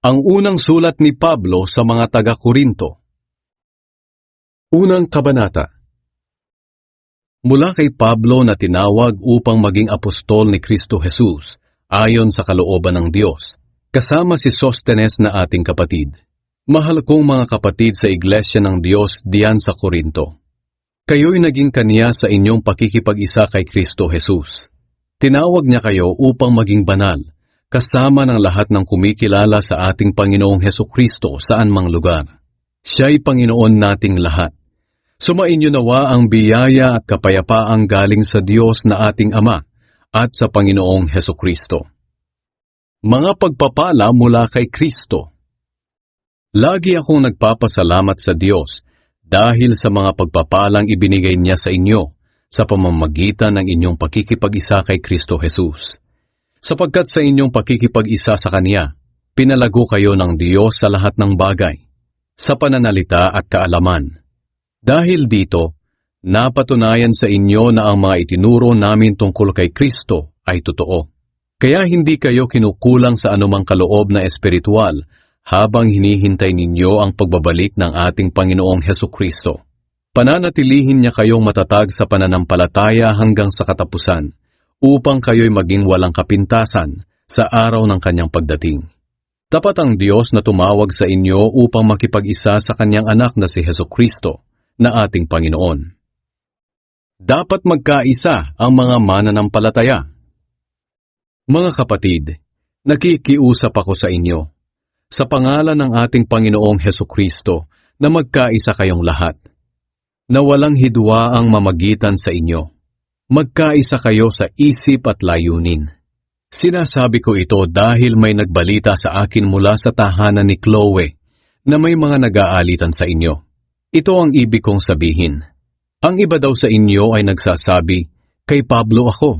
Ang unang sulat ni Pablo sa mga taga-Korinto. Unang kabanata. Mula kay Pablo na tinawag upang maging apostol ni Kristo Jesus, ayon sa kalooban ng Diyos, kasama si Sostenes na ating kapatid. Mahal kong mga kapatid sa Iglesia ng Diyos diyan sa Korinto. Kayo'y naging kaniya sa inyong pakikipag-isa kay Kristo Jesus. Tinawag niya kayo upang maging banal, kasama ng lahat ng kumikilala sa ating Panginoong Hesukristo saan mang lugar. Siya'y Panginoon nating lahat. Sumainyo nawa ang biyaya at kapayapaang galing sa Diyos na ating Ama at sa Panginoong Hesukristo. Mga pagpapala mula kay Kristo. Lagi akong nagpapasalamat sa Diyos dahil sa mga pagpapalang ibinigay niya sa inyo sa pamamagitan ng inyong pakikipag-isa kay Kristo Jesus. Sapagkat sa inyong pakikipag-isa sa Kanya, pinalago kayo ng Diyos sa lahat ng bagay, sa pananalita at kaalaman. Dahil dito, napatunayan sa inyo na ang mga itinuro namin tungkol kay Kristo ay totoo. Kaya hindi kayo kinukulang sa anumang kaloob na espiritual habang hinihintay ninyo ang pagbabalik ng ating Panginoong Hesukristo. Pananatilihin niya kayong matatag sa pananampalataya hanggang sa katapusan, upang kayo'y maging walang kapintasan sa araw ng kanyang pagdating. Tapat ang Diyos na tumawag sa inyo upang makipag-isa sa kanyang anak na si Hesukristo na ating Panginoon. Dapat magkaisa ang mga mananampalataya. Mga kapatid, nakikiusap ako sa inyo, sa pangalan ng ating Panginoong Hesukristo, na magkaisa kayong lahat, na walang hidwa ang mamagitan sa inyo. Magkaisa kayo sa isip at layunin. Sinasabi ko ito dahil may nagbalita sa akin mula sa tahanan ni Chloe na may mga nag-aalitan sa inyo. Ito ang ibig kong sabihin. Ang iba daw sa inyo ay nagsasabi, kay Pablo ako.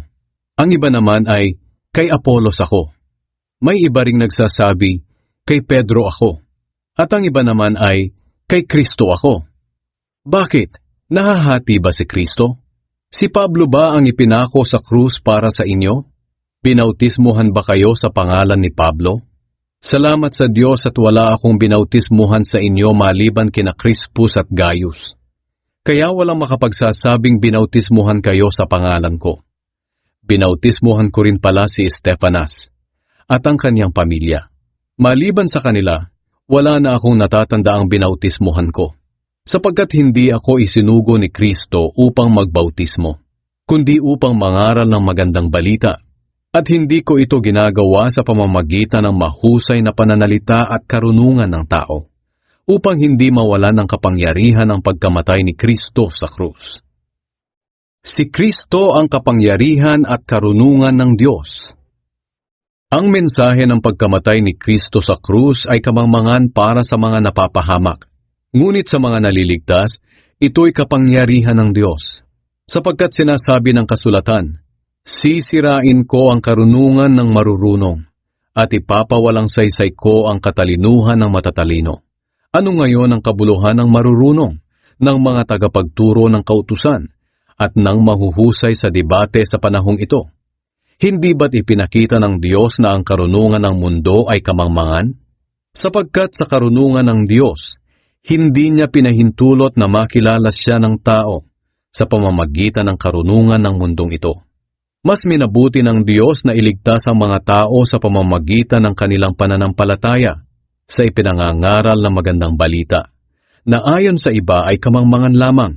Ang iba naman ay, kay Apolos ako. May iba ring nagsasabi, kay Pedro ako. At ang iba naman ay, kay Kristo ako. Bakit? Nahahati ba si Kristo? Si Pablo ba ang ipinako sa krus para sa inyo? Binautismuhan ba kayo sa pangalan ni Pablo? Salamat sa Diyos at wala akong binautismuhan sa inyo maliban kina Crispus at Gaius. Kaya walang makapagsasabing binautismuhan kayo sa pangalan ko. Binautismuhan ko rin pala si Estefanas at ang kanyang pamilya. Maliban sa kanila, wala na akong natatanda ang binautismuhan ko. Sapagkat hindi ako isinugo ni Kristo upang magbautismo, kundi upang mangaral ng magandang balita, at hindi ko ito ginagawa sa pamamagitan ng mahusay na pananalita at karunungan ng tao, upang hindi mawalan ng kapangyarihan ang pagkamatay ni Kristo sa krus. Si Kristo ang kapangyarihan at karunungan ng Diyos. Ang mensahe ng pagkamatay ni Kristo sa krus ay kamangmangan para sa mga napapahamak. Ngunit sa mga naliligtas, ito'y kapangyarihan ng Diyos. Sapagkat sinasabi ng kasulatan, sisirain ko ang karunungan ng marurunong, at ipapawalang saysay ko ang katalinuhan ng matatalino. Ano ngayon ang kabuluhan ng marurunong, ng mga tagapagturo ng kautusan, at ng mahuhusay sa debate sa panahong ito? Hindi ba't ipinakita ng Diyos na ang karunungan ng mundo ay kamangmangan? Sapagkat sa karunungan ng Diyos, hindi niya pinahintulot na makilala siya ng tao sa pamamagitan ng karunungan ng mundong ito. Mas minabuti ng Diyos na iligtas ang mga tao sa pamamagitan ng kanilang pananampalataya sa ipinangangaral na magandang balita, na ayon sa iba ay kamangmangan lamang.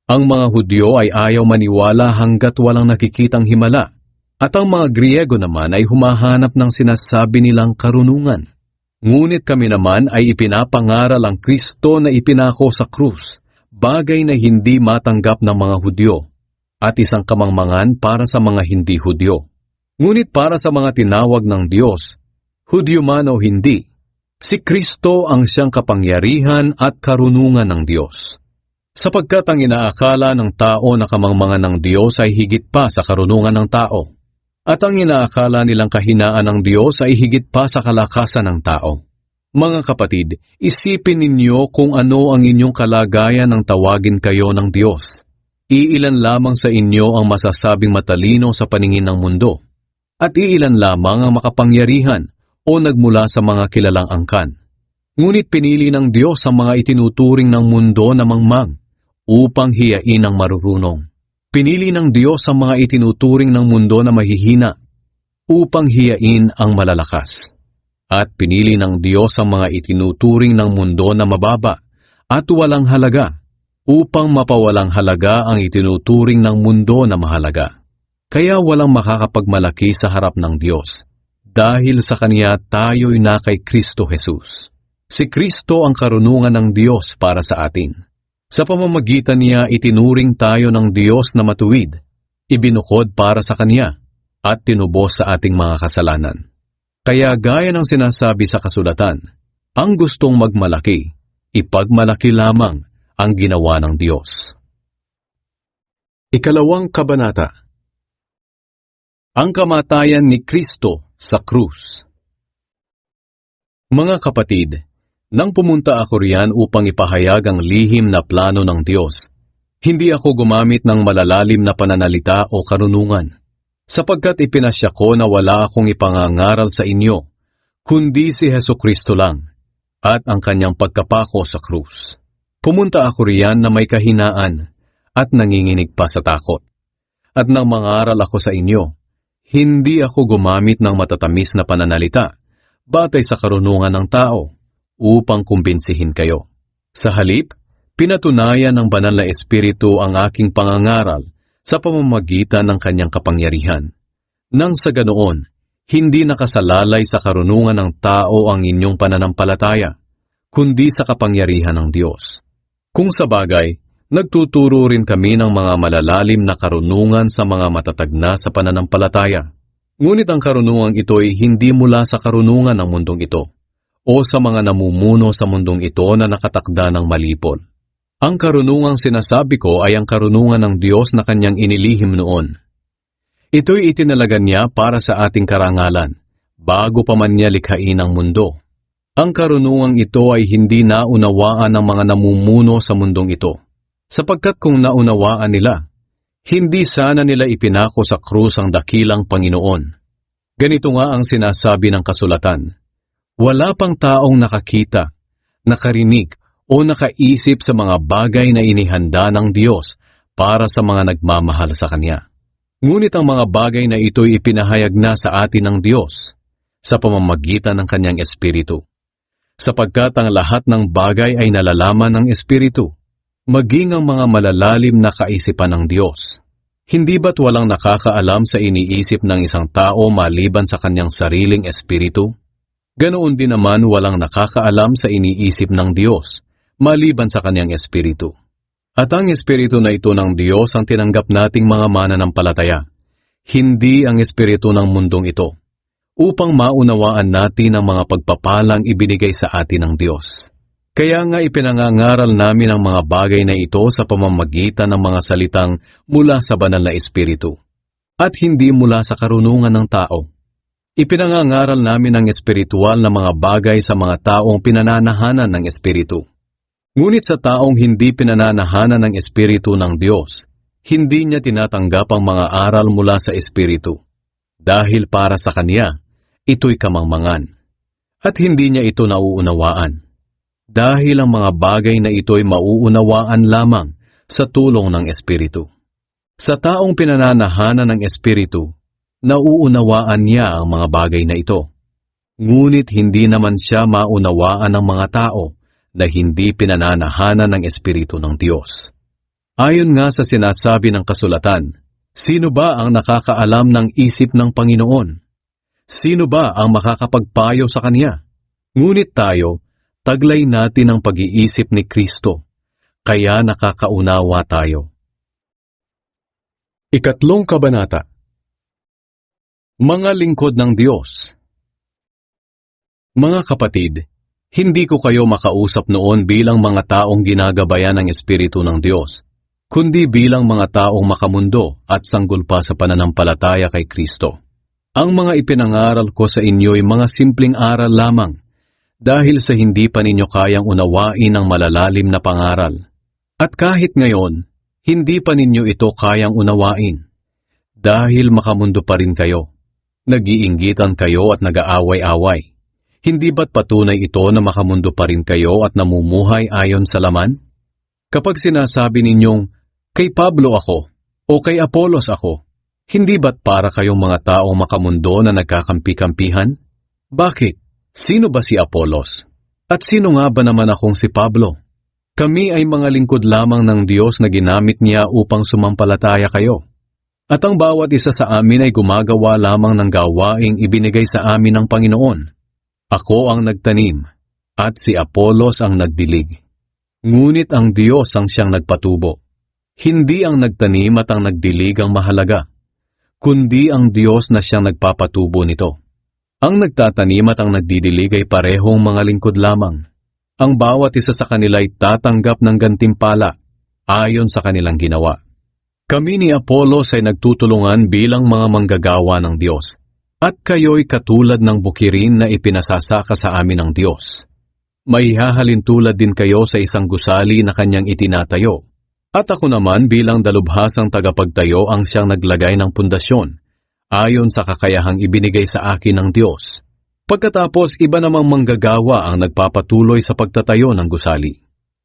Ang mga Hudyo ay ayaw maniwala hanggat walang nakikitang himala, at ang mga Griego naman ay humahanap ng sinasabi nilang karunungan. Ngunit kami naman ay ipinapangaral ang Kristo na ipinako sa krus, bagay na hindi matanggap ng mga Hudyo, at isang kamangmangan para sa mga hindi Hudyo. Ngunit para sa mga tinawag ng Diyos, Hudyo man o hindi, si Kristo ang siyang kapangyarihan at karunungan ng Diyos. Sapagkat ang inaakala ng tao na kamangmangan ng Diyos ay higit pa sa karunungan ng tao, at ang inaakala nilang kahinaan ng Diyos ay higit pa sa kalakasan ng tao. Mga kapatid, isipin ninyo kung ano ang inyong kalagayan nang tawagin kayo ng Diyos. Iilan lamang sa inyo ang masasabing matalino sa paningin ng mundo, at iilan lamang ang makapangyarihan o nagmula sa mga kilalang angkan. Ngunit pinili ng Diyos ang mga itinuturing ng mundo na mangmang upang hiyain ang marurunong. Pinili ng Diyos ang mga itinuturing ng mundo na mahihina upang hiyain ang malalakas. At pinili ng Diyos ang mga itinuturing ng mundo na mababa at walang halaga upang mapawalang halaga ang itinuturing ng mundo na mahalaga. Kaya walang makakapagmalaki sa harap ng Diyos. Dahil sa Kanya tayo'y na kay Kristo Jesus. Si Kristo ang karunungan ng Diyos para sa atin. Sa pamamagitan niya itinuring tayo ng Diyos na matuwid, ibinukod para sa Kanya, at tinubos sa ating mga kasalanan. Kaya gaya ng sinasabi sa kasulatan, ang gustong magmalaki, ipagmalaki lamang ang ginawa ng Diyos. Ikalawang kabanata. Ang kamatayan ni Kristo sa krus. Mga kapatid, nang pumunta ako riyan upang ipahayag ang lihim na plano ng Diyos, hindi ako gumamit ng malalalim na pananalita o karunungan, sapagkat ipinasya ko na wala akong ipangangaral sa inyo, kundi si Hesukristo lang, at ang kanyang pagkapako sa krus. Pumunta ako riyan na may kahinaan at nanginginig pa sa takot. At nang mangaral ako sa inyo, hindi ako gumamit ng matatamis na pananalita, batay sa karunungan ng tao, upang kumbinsihin kayo. Sa halip, pinatunayan ng banal na Espiritu ang aking pangangaral sa pamamagitan ng kanyang kapangyarihan. Nang sa ganoon, hindi nakasalalay sa karunungan ng tao ang inyong pananampalataya, kundi sa kapangyarihan ng Diyos. Kung sa bagay, nagtuturo rin kami ng mga malalalim na karunungan sa mga matatag na sa pananampalataya. Ngunit ang karunungang ito'y hindi mula sa karunungan ng mundong ito, o sa mga namumuno sa mundong ito na nakatakda ng malipol. Ang karunungang sinasabi ko ay ang karunungan ng Diyos na kanyang inilihim noon. Ito'y itinalaga niya para sa ating karangalan, bago pa man niya likhain ang mundo. Ang karunungang ito ay hindi naunawaan ng mga namumuno sa mundong ito, sapagkat kung naunawaan nila, hindi sana nila ipinako sa krus ang dakilang Panginoon. Ganito nga ang sinasabi ng kasulatan, wala pang taong nakakita, nakarinig o nakaisip sa mga bagay na inihanda ng Diyos para sa mga nagmamahal sa Kanya. Ngunit ang mga bagay na ito'y ipinahayag na sa atin ng Diyos sa pamamagitan ng Kanyang Espiritu. Sapagkat ang lahat ng bagay ay nalalaman ng Espiritu, maging ang mga malalalim na kaisipan ng Diyos. Hindi ba't walang nakakaalam sa iniisip ng isang tao maliban sa kanyang sariling Espiritu? Ganoon din naman walang nakakaalam sa iniisip ng Diyos, maliban sa kanyang Espiritu. At ang Espiritu na ito ng Diyos ang tinanggap nating mga mananampalataya, hindi ang Espiritu ng mundong ito, upang maunawaan natin ang mga pagpapalang ibinigay sa atin ng Diyos. Kaya nga ipinangangaral namin ang mga bagay na ito sa pamamagitan ng mga salitang mula sa banal na Espiritu, at hindi mula sa karunungan ng tao. Ipinangangaral namin ang espiritual na mga bagay sa mga taong pinananahanan ng Espiritu. Ngunit sa taong hindi pinananahanan ng Espiritu ng Diyos, hindi niya tinatanggap ang mga aral mula sa Espiritu. Dahil para sa Kanya, ito'y kamangmangan. At hindi niya ito nauunawaan. Dahil ang mga bagay na ito'y mauunawaan lamang sa tulong ng Espiritu. Sa taong pinananahanan ng Espiritu, nauunawaan niya ang mga bagay na ito. Ngunit hindi naman siya maunawaan ng mga tao na hindi pinananahanan ng Espiritu ng Diyos. Ayon nga sa sinasabi ng kasulatan, sino ba ang nakakaalam ng isip ng Panginoon? Sino ba ang makakapagpayo sa Kanya? Ngunit tayo, taglay natin ang pag-iisip ni Kristo, kaya nakakaunawa tayo. Ikatlong kabanata. Mga lingkod ng Diyos. Mga kapatid, hindi ko kayo makausap noon bilang mga taong ginagabayan ng Espiritu ng Diyos, kundi bilang mga taong makamundo at sanggol pa sa pananampalataya kay Kristo. Ang mga ipinangaral ko sa inyo'y mga simpleng aral lamang, dahil sa hindi pa ninyo kayang unawain ang malalalim na pangaral. At kahit ngayon, hindi pa ninyo ito kayang unawain, dahil makamundo pa rin kayo. Nag-iinggitan kayo at nag-aaway-away. Hindi ba't patunay ito na makamundo pa rin kayo at namumuhay ayon sa laman? Kapag sinasabi ninyong, kay Pablo ako o kay Apolos ako, hindi ba't para kayong mga taong makamundo na nagkakampi-kampihan? Bakit? Sino ba si Apolos? At sino nga ba naman akong si Pablo? Kami ay mga lingkod lamang ng Diyos na ginamit niya upang sumampalataya kayo. At ang bawat isa sa amin ay gumagawa lamang ng gawaing ibinigay sa amin ng Panginoon. Ako ang nagtanim, at si Apolos ang nagdilig. Ngunit ang Diyos ang siyang nagpatubo. Hindi ang nagtanim at ang nagdilig ang mahalaga, kundi ang Diyos na siyang nagpapatubo nito. Ang nagtatanim at ang nagdidilig ay parehong mga lingkod lamang. Ang bawat isa sa kanila ay tatanggap ng gantimpala ayon sa kanilang ginawa. Kami ni Apolos ay nagtutulungan bilang mga manggagawa ng Diyos. At kayo'y katulad ng bukirin na ipinasasaka sa amin ng Diyos. Maihahalin tulad din kayo sa isang gusali na kanyang itinatayo. At ako naman bilang dalubhasang tagapagtayo ang siyang naglagay ng pundasyon, ayon sa kakayahang ibinigay sa akin ng Diyos. Pagkatapos iba namang manggagawa ang nagpapatuloy sa pagtatayo ng gusali.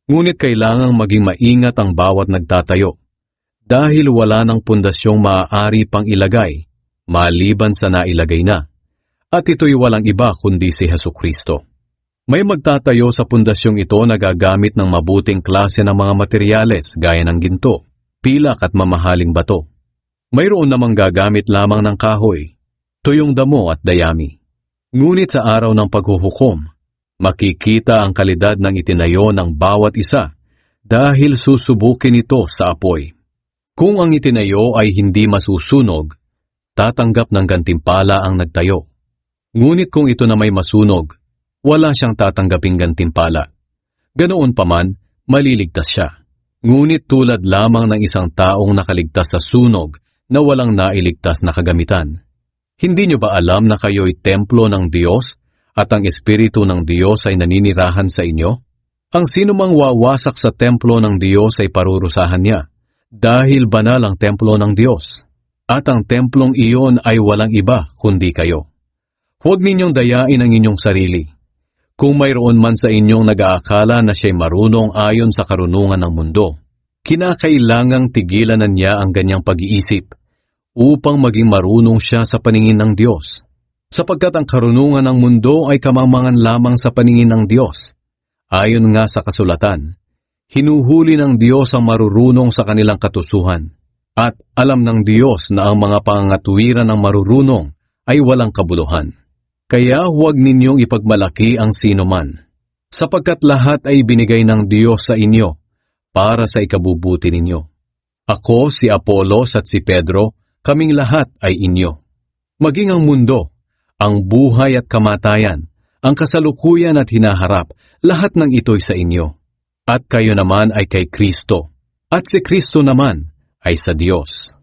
Ngunit kailangang maging maingat ang bawat nagtatayo, dahil wala ng pundasyong maaari pang ilagay, maliban sa nailagay na, at ito'y walang iba kundi si Hesukristo. May magtatayo sa pundasyong ito na gagamit ng mabuting klase ng mga materyales gaya ng ginto, pilak at mamahaling bato. Mayroon namang gagamit lamang ng kahoy, tuyong damo at dayami. Ngunit sa araw ng paghuhukom, makikita ang kalidad ng itinayo ng bawat isa dahil susubukin ito sa apoy. Kung ang itinayo ay hindi masusunog, tatanggap ng gantimpala ang nagtayo. Ngunit kung ito na may masunog, wala siyang tatanggaping gantimpala. Ganoon pa man, maliligtas siya. Ngunit tulad lamang ng isang taong nakaligtas sa sunog na walang nailigtas na kagamitan. Hindi niyo ba alam na kayo'y templo ng Diyos at ang Espiritu ng Diyos ay naninirahan sa inyo? Ang sinumang wawasak sa templo ng Diyos ay parurusahan niya, dahil banal ang templo ng Diyos. At ang templong iyon ay walang iba kundi kayo. Huwag ninyong dayain ang inyong sarili. Kung mayroon man sa inyong nag-aakala na siya'y marunong ayon sa karunungan ng mundo, kinakailangang tigilan na niya ang ganyang pag-iisip upang maging marunong siya sa paningin ng Diyos. Sapagkat ang karunungan ng mundo ay kamangmangan lamang sa paningin ng Diyos. Ayon nga sa kasulatan, hinuhuli ng Diyos ang marurunong sa kanilang katusuhan. At alam ng Diyos na ang mga pangangatuwiran ng marurunong ay walang kabuluhan. Kaya huwag ninyong ipagmalaki ang sino man, sapagkat lahat ay binigay ng Diyos sa inyo para sa ikabubuti ninyo. Ako, si Apolos at si Pedro, kaming lahat ay inyo. Maging ang mundo, ang buhay at kamatayan, ang kasalukuyan at hinaharap, lahat ng ito'y sa inyo. At kayo naman ay kay Kristo, at si Kristo naman ay sa Diyos.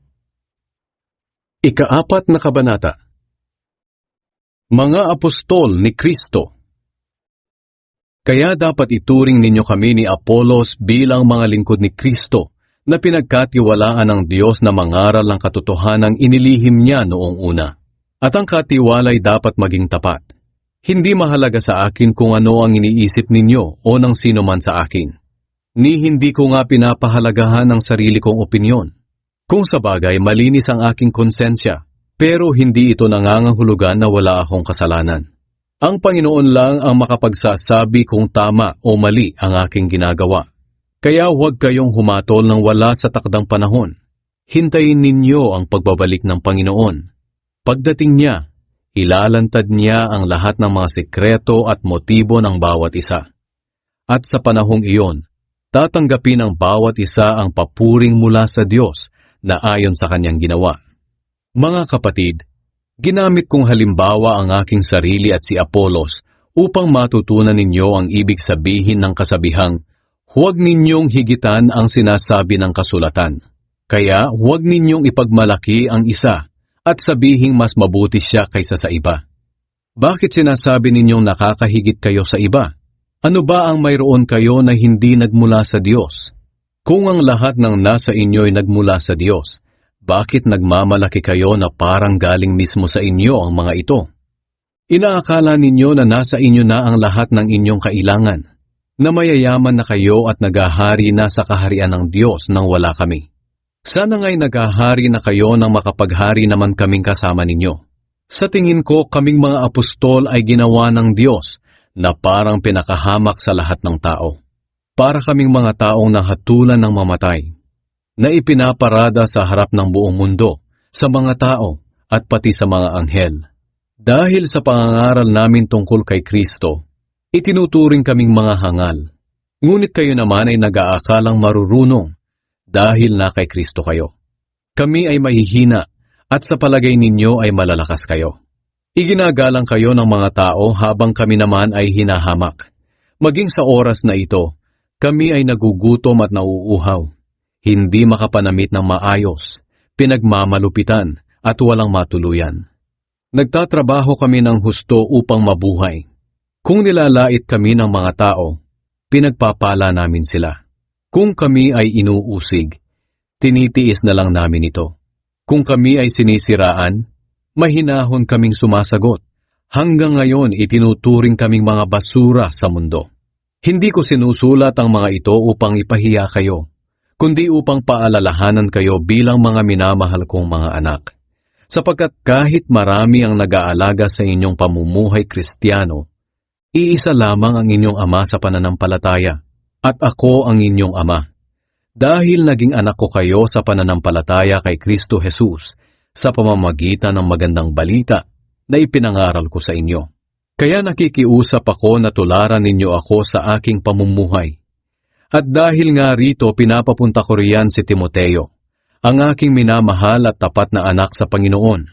Ika-4 na kabanata. Mga apostol ni Kristo. Kaya dapat ituring ninyo kami ni Apolos bilang mga lingkod ni Kristo na pinagkatiwalaan ng Diyos na mangaral ang katotohanang inilihim niya noong una. At ang katiwalay dapat maging tapat. Hindi mahalaga sa akin kung ano ang iniisip ninyo o ng sino man sa akin. Ni hindi ko nga pinapahalagahan ang sarili kong opinyon. Kung sa bagay malinis ang aking konsensya, pero hindi ito nangangahulugan na wala akong kasalanan. Ang Panginoon lang ang makapagsasabi kung tama o mali ang aking ginagawa. Kaya huwag kayong humatol ng wala sa takdang panahon. Hintayin ninyo ang pagbabalik ng Panginoon. Pagdating niya, ilalantad niya ang lahat ng mga sekreto at motibo ng bawat isa. At sa panahong iyon, tatanggapin ng bawat isa ang papuring mula sa Diyos na ayon sa kanyang ginawa. Mga kapatid, ginamit kong halimbawa ang aking sarili at si Apolos upang matutunan ninyo ang ibig sabihin ng kasabihang, huwag ninyong higitan ang sinasabi ng kasulatan. Kaya huwag ninyong ipagmalaki ang isa at sabihing mas mabuti siya kaysa sa iba. Bakit sinasabi ninyong nakakahigit kayo sa iba? Ano ba ang mayroon kayo na hindi nagmula sa Diyos? Kung ang lahat ng nasa inyo'y nagmula sa Diyos, bakit nagmamalaki kayo na parang galing mismo sa inyo ang mga ito? Inaakala ninyo na nasa inyo na ang lahat ng inyong kailangan, na mayayaman na kayo at naghahari na sa kaharian ng Diyos nang wala kami. Sana nga'y naghahari na kayo nang makapaghari naman kaming kasama ninyo. Sa tingin ko, kaming mga apostol ay ginawa ng Diyos na parang pinakahamak sa lahat ng tao. Para kaming mga taong nahatulan ng mamatay, na ipinaparada sa harap ng buong mundo, sa mga tao at pati sa mga anghel. Dahil sa pangangaral namin tungkol kay Kristo, itinuturing kaming mga hangal. Ngunit kayo naman ay nag-aakalang marurunong dahil na kay Kristo kayo. Kami ay mahihina at sa palagay ninyo ay malalakas kayo. Iginagalang kayo ng mga tao habang kami naman ay hinahamak. Maging sa oras na ito, kami ay nagugutom at nauuhaw, hindi makapanamit ng maayos, pinagmamalupitan at walang matuluyan. Nagtatrabaho kami ng husto upang mabuhay. Kung nilalait kami ng mga tao, pinagpapala namin sila. Kung kami ay inuusig, tinitiis na lang namin ito. Kung kami ay sinisiraan, mahinahon kaming sumasagot. Hanggang ngayon itinuturing kaming mga basura sa mundo. Hindi ko sinusulat ang mga ito upang ipahiya kayo, kundi upang paalalahanan kayo bilang mga minamahal kong mga anak. Sapagkat kahit marami ang nag-aalaga sa inyong pamumuhay Kristiyano, iisa lamang ang inyong ama sa pananampalataya, at ako ang inyong ama. Dahil naging anak ko kayo sa pananampalataya kay Kristo Jesus, sa pamamagitan ng magandang balita na ipinangaral ko sa inyo. Kaya nakikiusap ako na tularan ninyo ako sa aking pamumuhay. At dahil nga rito pinapapunta ko riyan si Timoteo, ang aking minamahal at tapat na anak sa Panginoon.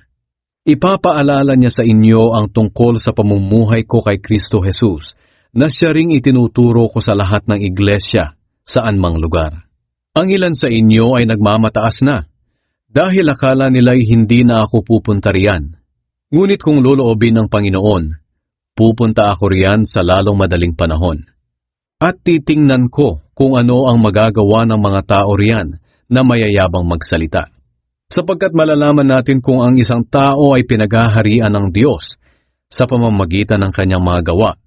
Ipapaalala niya sa inyo ang tungkol sa pamumuhay ko kay Kristo Jesus, na siya ring itinuturo ko sa lahat ng iglesia, saan mang lugar. Ang ilan sa inyo ay nagmamataas na, dahil akala nila'y hindi na ako pupunta riyan. Ngunit kung loloobin ng Panginoon, pupunta ako riyan sa lalong madaling panahon. At titingnan ko kung ano ang magagawa ng mga tao riyan na mayayabang magsalita. Sapagkat malalaman natin kung ang isang tao ay pinaghaharian ng Diyos sa pamamagitan ng kanyang mga gawa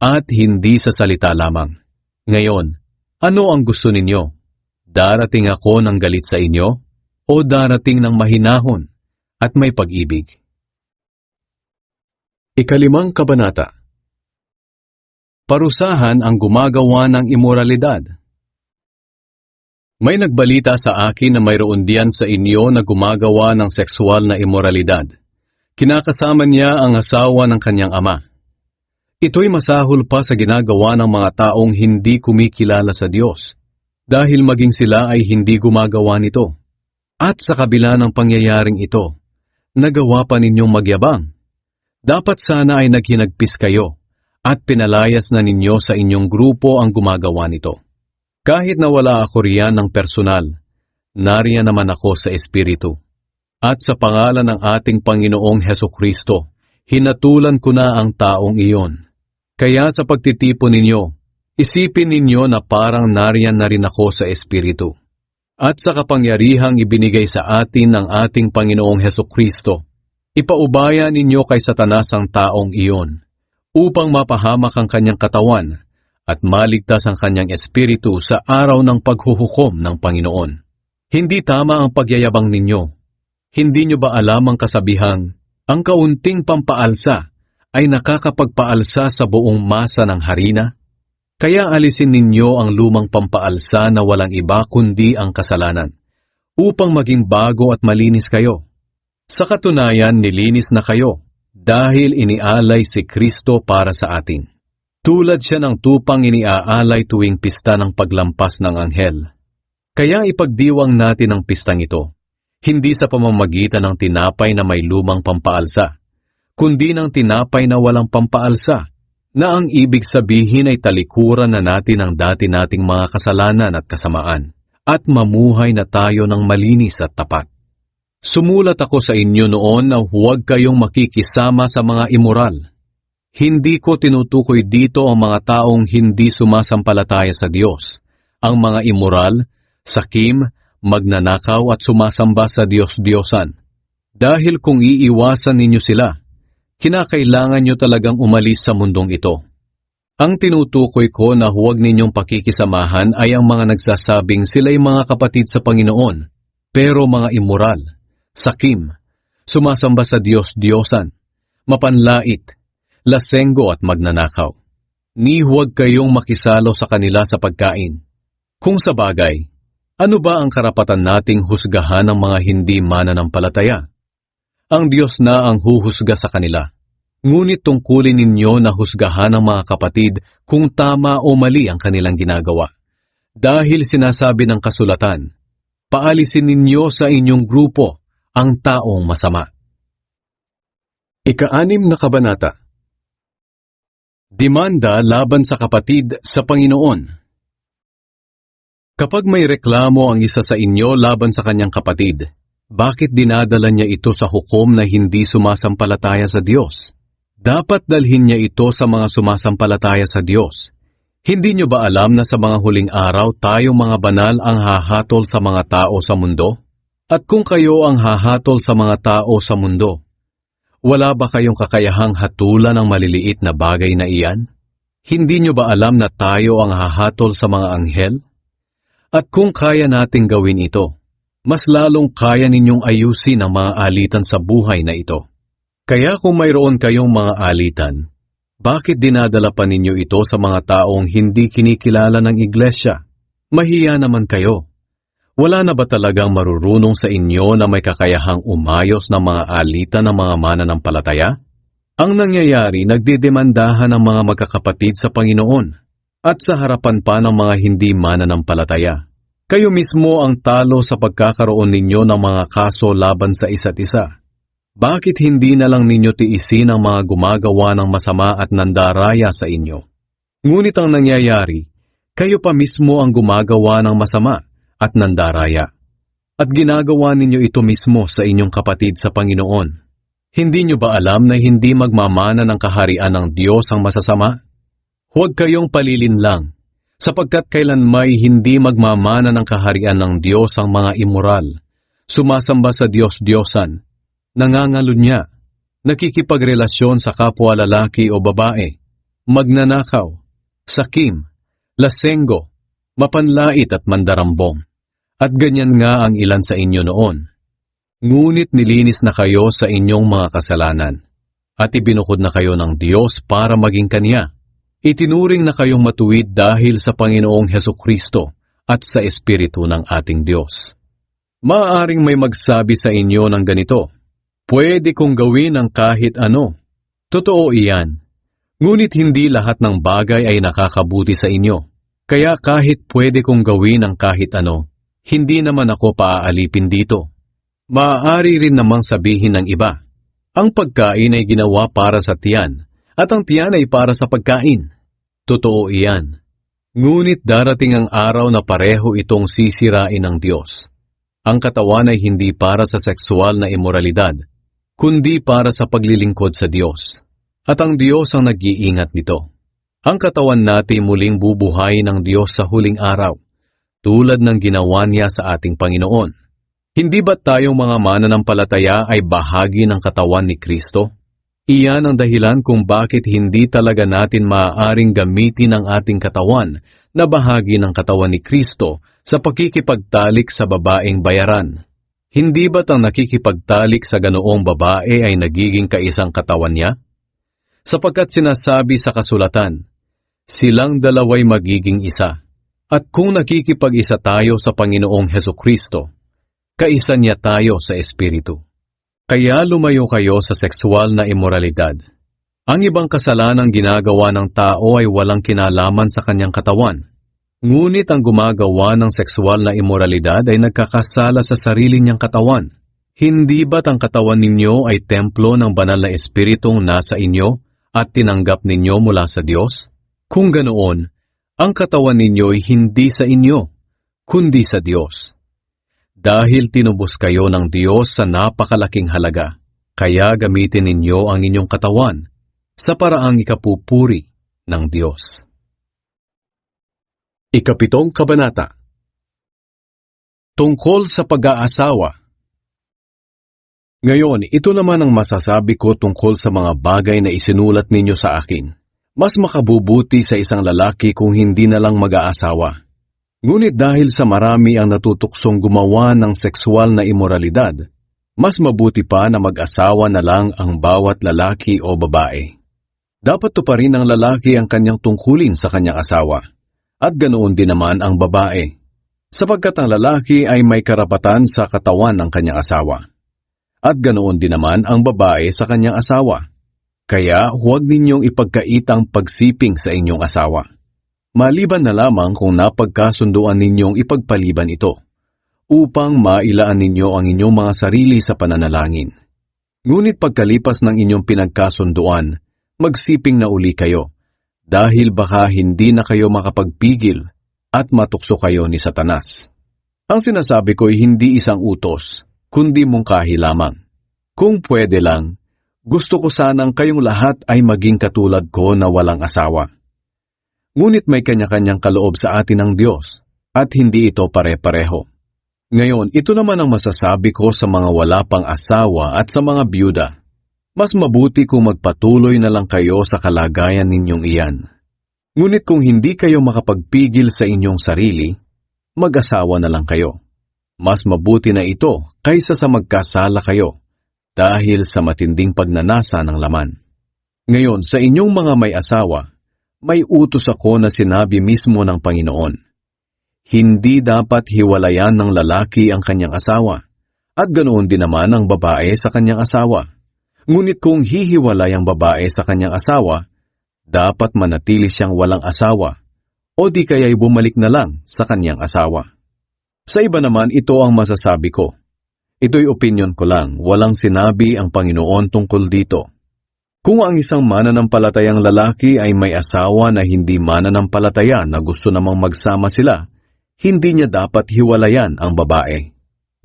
at hindi sa salita lamang. Ngayon, ano ang gusto ninyo? Darating ako ng galit sa inyo o darating ng mahinahon at may pag-ibig? Ikalimang kabanata. Parusahan ang gumagawa ng imoralidad. May nagbalita sa akin na mayroon diyan sa inyo na gumagawa ng sexual na imoralidad. Kinakasama niya ang asawa ng kanyang ama. Ito'y masahol pa sa ginagawa ng mga taong hindi kumikilala sa Diyos, dahil maging sila ay hindi gumagawa nito. At sa kabila ng pangyayaring ito, nagawa pa ninyong magyabang. Dapat sana ay naghinagpis kayo, at pinalayas na ninyo sa inyong grupo ang gumagawa nito. Kahit na wala ako riyan ng personal, nariyan naman ako sa Espiritu. At sa pangalan ng ating Panginoong Hesukristo, hinatulan ko na ang taong iyon. Kaya sa pagtitipon ninyo, isipin ninyo na parang nariyan na rin ako sa Espiritu. At sa kapangyarihang ibinigay sa atin ng ating Panginoong Hesukristo, ipaubaya ninyo kay Satanas ang taong iyon, upang mapahamak ang kanyang katawan, at maligtas ang kanyang espiritu sa araw ng paghuhukom ng Panginoon. Hindi tama ang pagyayabang ninyo. Hindi nyo ba alam ang kasabihang, ang kaunting pampaalsa ay nakakapagpaalsa sa buong masa ng harina? Kaya alisin ninyo ang lumang pampaalsa na walang iba kundi ang kasalanan, upang maging bago at malinis kayo. Sa katunayan, nilinis na kayo, dahil inialay si Kristo para sa atin. Tulad siya ng tupang iniaalay tuwing pista ng paglampas ng anghel. Kaya ipagdiwang natin ang pistang ito, hindi sa pamamagitan ng tinapay na may lumang pampaalsa, kundi ng tinapay na walang pampaalsa, na ang ibig sabihin ay talikuran na natin ang dati nating mga kasalanan at kasamaan, at mamuhay na tayo ng malinis at tapat. Sumulat ako sa inyo noon na huwag kayong makikisama sa mga immoral. Hindi ko tinutukoy dito ang mga taong hindi sumasampalataya sa Diyos, ang mga immoral, sakim, magnanakaw at sumasamba sa Diyos-Diyosan. Dahil kung iiwasan ninyo sila, kinakailangan nyo talagang umalis sa mundong ito. Ang tinutukoy ko na huwag ninyong pakikisamahan ay ang mga nagsasabing sila'y mga kapatid sa Panginoon, pero mga immoral, sakim, sumasamba sa Diyos-Diyosan, mapanlait, lasenggo at magnanakaw. Ni huwag kayong makisalo sa kanila sa pagkain. Kung sa bagay, ano ba ang karapatan nating husgahan ng mga hindi mananampalataya? Ang Diyos na ang huhusga sa kanila. Ngunit tungkulin ninyo na husgahan ng mga kapatid kung tama o mali ang kanilang ginagawa. Dahil sinasabi ng kasulatan, paalisin ninyo sa inyong grupo ang taong masama. Ika-6 na kabanata. Demanda laban sa kapatid sa Panginoon. Kapag may reklamo ang isa sa inyo laban sa kanyang kapatid, bakit dinadala niya ito sa hukom na hindi sumasampalataya sa Diyos? Dapat dalhin niya ito sa mga sumasampalataya sa Diyos. Hindi niyo ba alam na sa mga huling araw tayong mga banal ang hahatol sa mga tao sa mundo? At kung kayo ang hahatol sa mga tao sa mundo, wala ba kayong kakayahang hatulan ng maliliit na bagay na iyan? Hindi niyo ba alam na tayo ang hahatol sa mga anghel? At kung kaya nating gawin ito, mas lalong kaya ninyong ayusin ang mga alitan sa buhay na ito. Kaya kung mayroon kayong mga alitan, bakit dinadala pa ninyo ito sa mga taong hindi kinikilala ng iglesia? Mahiya naman kayo. Wala na ba talagang marurunong sa inyo na may kakayahang umayos ng mga alitan ng mga mananampalataya? Ang nangyayari, nagdidemandahan ng mga magkakapatid sa Panginoon at sa harapan pa ng mga hindi mananampalataya. Kayo mismo ang talo sa pagkakaroon ninyo ng mga kaso laban sa isa't isa. Bakit hindi na lang ninyo tiisin ang mga gumagawa ng masama at nandaraya sa inyo? Ngunit ang nangyayari, kayo pa mismo ang gumagawa ng masama at nandaraya. At ginagawa ninyo ito mismo sa inyong kapatid sa Panginoon. Hindi nyo ba alam na hindi magmamana ng kaharian ng Diyos ang masasama? Huwag kayong palilinlang, sapagkat kailanmay hindi magmamana ng kaharian ng Diyos ang mga immoral, sumasamba sa Diyos-Diyosan, nangangalunya, nakikipagrelasyon sa kapwa lalaki o babae, magnanakaw, sakim, lasenggo, mapanlait at mandarambong. At ganyan nga ang ilan sa inyo noon. Ngunit nilinis na kayo sa inyong mga kasalanan, at ibinukod na kayo ng Diyos para maging Kanya. Itinuring na kayong matuwid dahil sa Panginoong Hesukristo at sa Espiritu ng ating Diyos. Maaaring may magsabi sa inyo ng ganito, pwede kong gawin ang kahit ano. Totoo iyan. Ngunit hindi lahat ng bagay ay nakakabuti sa inyo. Kaya kahit pwede kong gawin ang kahit ano, hindi naman ako paaalipin dito. Maaari rin namang sabihin ng iba, ang pagkain ay ginawa para sa tiyan, at ang tiyan ay para sa pagkain. Totoo iyan. Ngunit darating ang araw na pareho itong sisirain ng Diyos. Ang katawan ay hindi para sa sexual na imoralidad, kundi para sa paglilingkod sa Diyos. At ang Diyos ang nag-iingat nito. Ang katawan natin muling bubuhay ng Diyos sa huling araw, tulad ng ginawa niya sa ating Panginoon. Hindi ba tayong mga mananampalataya ay bahagi ng katawan ni Kristo? Iyan ang dahilan kung bakit hindi talaga natin maaaring gamitin ang ating katawan na bahagi ng katawan ni Kristo sa pakikipagtalik sa babaeng bayaran. Hindi ba't ang nakikipagtalik sa ganoong babae ay nagiging kaisang katawan niya? Sapagkat sinasabi sa kasulatan, silang dalaway magiging isa. At kung nakikipag-isa tayo sa Panginoong Hesukristo, kaisa niya tayo sa Espiritu. Kaya lumayo kayo sa sexual na immoralidad. Ang ibang kasalanang ginagawa ng tao ay walang kinalaman sa kanyang katawan. Ngunit ang gumagawa ng sexual na immoralidad ay nagkakasala sa sarili niyang katawan. Hindi ba't ang katawan ninyo ay templo ng banal na Espiritong nasa inyo at tinanggap ninyo mula sa Diyos? Kung ganoon, ang katawan ninyo ay hindi sa inyo, kundi sa Diyos. Dahil tinubos kayo ng Diyos sa napakalaking halaga, kaya gamitin ninyo ang inyong katawan sa paraang ikapupuri ng Diyos. Ika-7 kabanata. Tungkol sa pag-aasawa. Ngayon, ito naman ang masasabi ko tungkol sa mga bagay na isinulat ninyo sa akin. Mas makabubuti sa isang lalaki kung hindi na lang mag-aasawa. Ngunit dahil sa marami ang natutuksong gumawa ng sexual na imoralidad, mas mabuti pa na mag-asawa na lang ang bawat lalaki o babae. Dapat tuparin ng lalaki ang kanyang tungkulin sa kanyang asawa, at ganoon din naman ang babae, sapagkat ang lalaki ay may karapatan sa katawan ng kanyang asawa. At ganoon din naman ang babae sa kanyang asawa. Kaya huwag ninyong ipagkait ang pagsiping sa inyong asawa. Maliban na lamang kung napagkasunduan ninyong ipagpaliban ito, upang mailaan ninyo ang inyong mga sarili sa pananalangin. Ngunit pagkalipas ng inyong pinagkasunduan, magsiping na uli kayo, dahil baka hindi na kayo makapagpigil at matukso kayo ni Satanas. Ang sinasabi ko'y hindi isang utos, kundi mungkahi lamang. Kung pwede lang, gusto ko sanang kayong lahat ay maging katulad ko na walang asawa. Ngunit may kanya-kanyang kaloob sa atin ng Diyos, at hindi ito pare-pareho. Ngayon, ito naman ang masasabi ko sa mga wala pang asawa at sa mga byuda. Mas mabuti kung magpatuloy na lang kayo sa kalagayan ninyong iyan. Ngunit kung hindi kayo makapagpigil sa inyong sarili, mag-asawa na lang kayo. Mas mabuti na ito kaysa sa magkasala kayo dahil sa matinding pagnanasa ng laman. Ngayon, sa inyong mga may asawa, may utos ako na sinabi mismo ng Panginoon. Hindi dapat hiwalayan ng lalaki ang kanyang asawa, at ganoon din naman ang babae sa kanyang asawa. Ngunit kung hihiwalay ang babae sa kanyang asawa, dapat manatili siyang walang asawa, o di kaya'y bumalik na lang sa kanyang asawa. Sa iba naman, ito ang masasabi ko. Ito'y opinyon ko lang, walang sinabi ang Panginoon tungkol dito. Kung ang isang mananampalatayang lalaki ay may asawa na hindi mananampalataya na gusto namang magsama sila, hindi niya dapat hiwalayan ang babae.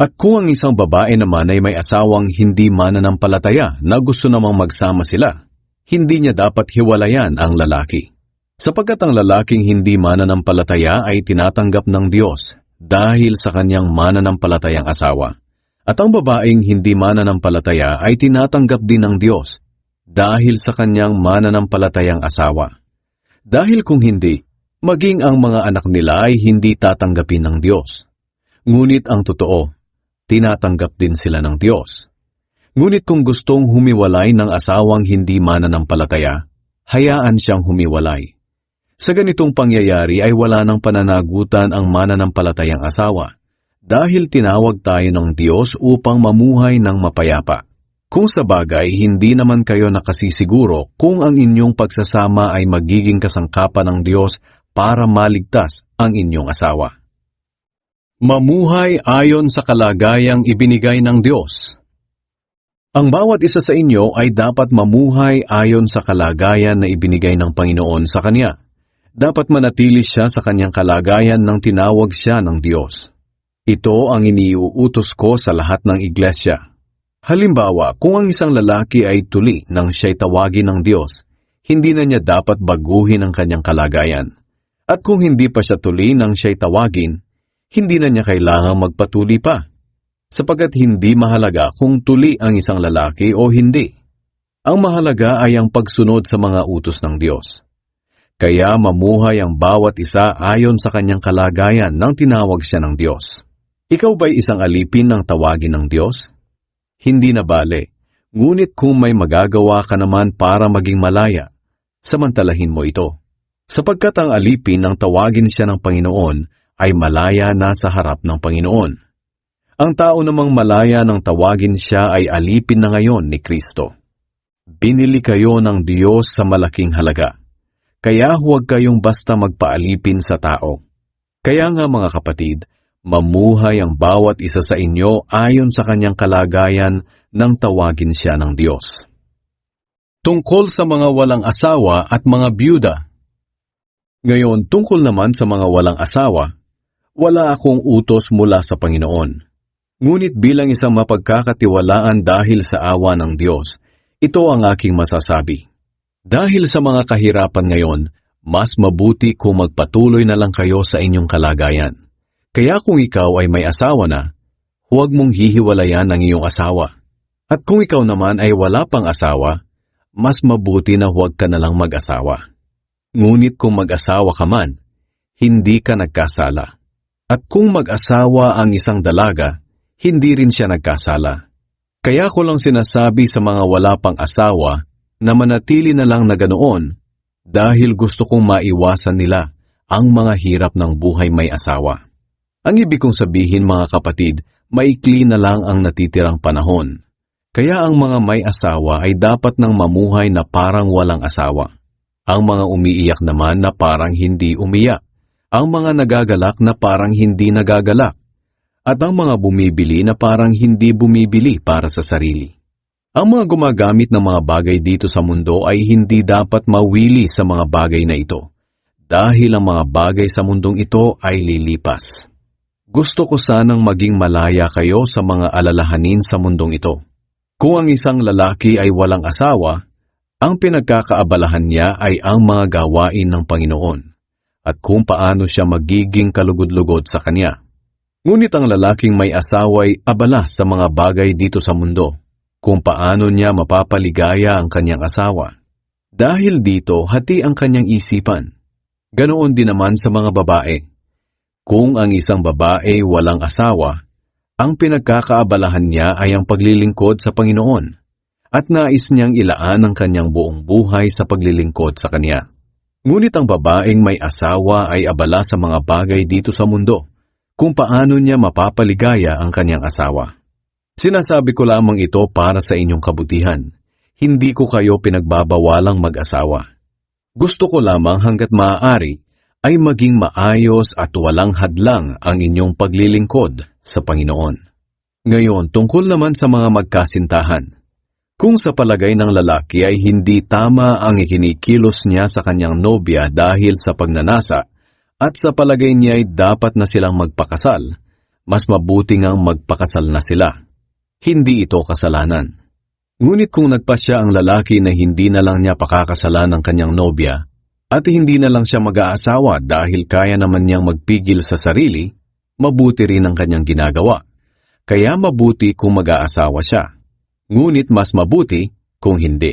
At kung ang isang babae naman ay may asawang hindi mananampalataya na gusto namang magsama sila, hindi niya dapat hiwalayan ang lalaki. Sapagkat ang lalaking hindi mananampalataya ay tinatanggap ng Diyos dahil sa kanyang mananampalatayang asawa. At ang babaeng hindi mananampalataya ay tinatanggap din ng Diyos dahil sa kanyang mananampalatayang asawa. Dahil kung hindi, maging ang mga anak nila ay hindi tatanggapin ng Diyos. Ngunit ang totoo, tinatanggap din sila ng Diyos. Ngunit kung gustong humiwalay ng asawang hindi mananampalataya, hayaan siyang humiwalay. Sa ganitong pangyayari ay wala ng pananagutan ang mananampalatayang asawa dahil tinawag tayo ng Diyos upang mamuhay ng mapayapa. Kung sa bagay, hindi naman kayo nakasisiguro kung ang inyong pagsasama ay magiging kasangkapan ng Diyos para maligtas ang inyong asawa. Mamuhay ayon sa kalagayang ibinigay ng Diyos. Ang bawat isa sa inyo ay dapat mamuhay ayon sa kalagayan na ibinigay ng Panginoon sa Kanya. Dapat manatili siya sa kanyang kalagayan nang tinawag siya ng Diyos. Ito ang iniuutos ko sa lahat ng iglesia. Halimbawa, kung ang isang lalaki ay tuli nang siya'y tawagin ng Diyos, hindi na niya dapat baguhin ang kanyang kalagayan. At kung hindi pa siya tuli nang siya'y tawagin, hindi na niya kailangang magpatuli pa, sapagkat hindi mahalaga kung tuli ang isang lalaki o hindi. Ang mahalaga ay ang pagsunod sa mga utos ng Diyos. Kaya mamuhay ang bawat isa ayon sa kanyang kalagayan nang tinawag siya ng Diyos. Ikaw ba'y isang alipin ng tawagin ng Diyos? Hindi na bale, ngunit kung may magagawa ka naman para maging malaya, samantalahin mo ito. Sapagkat ang alipin ng tawagin siya ng Panginoon ay malaya na sa harap ng Panginoon. Ang tao namang malaya ng tawagin siya ay alipin na ngayon ni Kristo. Binili kayo ng Diyos sa malaking halaga. Kaya huwag kayong basta magpaalipin sa tao. Kaya nga mga kapatid, mamuhay ang bawat isa sa inyo ayon sa kanyang kalagayan nang tawagin siya ng Diyos. Tungkol sa mga walang asawa at mga byuda. Ngayon, tungkol naman sa mga walang asawa, wala akong utos mula sa Panginoon. Ngunit bilang isang mapagkakatiwalaan dahil sa awa ng Diyos, ito ang aking masasabi. Dahil sa mga kahirapan ngayon, mas mabuti kung magpatuloy na lang kayo sa inyong kalagayan. Kaya kung ikaw ay may asawa na, huwag mong hihiwalayan ang iyong asawa. At kung ikaw naman ay wala pang asawa, mas mabuti na huwag ka nalang mag-asawa. Ngunit kung mag-asawa ka man, hindi ka nagkasala. At kung mag-asawa ang isang dalaga, hindi rin siya nagkasala. Kaya ko lang sinasabi sa mga wala pang asawa na manatili na lang na ganoon dahil gusto kong maiwasan nila ang mga hirap ng buhay may asawa. Ang ibig kong sabihin mga kapatid, maikli na lang ang natitirang panahon. Kaya ang mga may asawa ay dapat nang mamuhay na parang walang asawa. Ang mga umiiyak naman na parang hindi umiyak. Ang mga nagagalak na parang hindi nagagalak. At ang mga bumibili na parang hindi bumibili para sa sarili. Ang mga gumagamit ng mga bagay dito sa mundo ay hindi dapat mawili sa mga bagay na ito. Dahil ang mga bagay sa mundong ito ay lilipas. Gusto ko sanang maging malaya kayo sa mga alalahanin sa mundong ito. Kung ang isang lalaki ay walang asawa, ang pinagkakaabalahan niya ay ang mga gawain ng Panginoon at kung paano siya magiging kalugod-lugod sa kanya. Ngunit ang lalaking may asawa ay abala sa mga bagay dito sa mundo, kung paano niya mapapaligaya ang kanyang asawa. Dahil dito, hati ang kanyang isipan. Ganoon din naman sa mga babae. Kung ang isang babae walang asawa, ang pinagkakaabalahan niya ay ang paglilingkod sa Panginoon at nais niyang ilaan ang kanyang buong buhay sa paglilingkod sa Kanya. Ngunit ang babaeng may asawa ay abala sa mga bagay dito sa mundo, kung paano niya mapapaligaya ang kanyang asawa. Sinasabi ko lamang ito para sa inyong kabutihan. Hindi ko kayo pinagbabawalang mag-asawa. Gusto ko lamang hanggat maaari ay maging maayos at walang hadlang ang inyong paglilingkod sa Panginoon. Ngayon, tungkol naman sa mga magkasintahan. Kung sa palagay ng lalaki ay hindi tama ang ikinikilos niya sa kanyang nobya dahil sa pagnanasa, at sa palagay niya ay dapat na silang magpakasal, mas mabuti ngang magpakasal na sila. Hindi ito kasalanan. Ngunit kung nagpasya ang lalaki na hindi na lang niya pakakasalan ang kanyang nobya, at hindi na lang siya mag-aasawa dahil kaya naman niyang magpigil sa sarili, mabuti rin ang kanyang ginagawa. Kaya mabuti kung mag-aasawa siya. Ngunit mas mabuti kung hindi.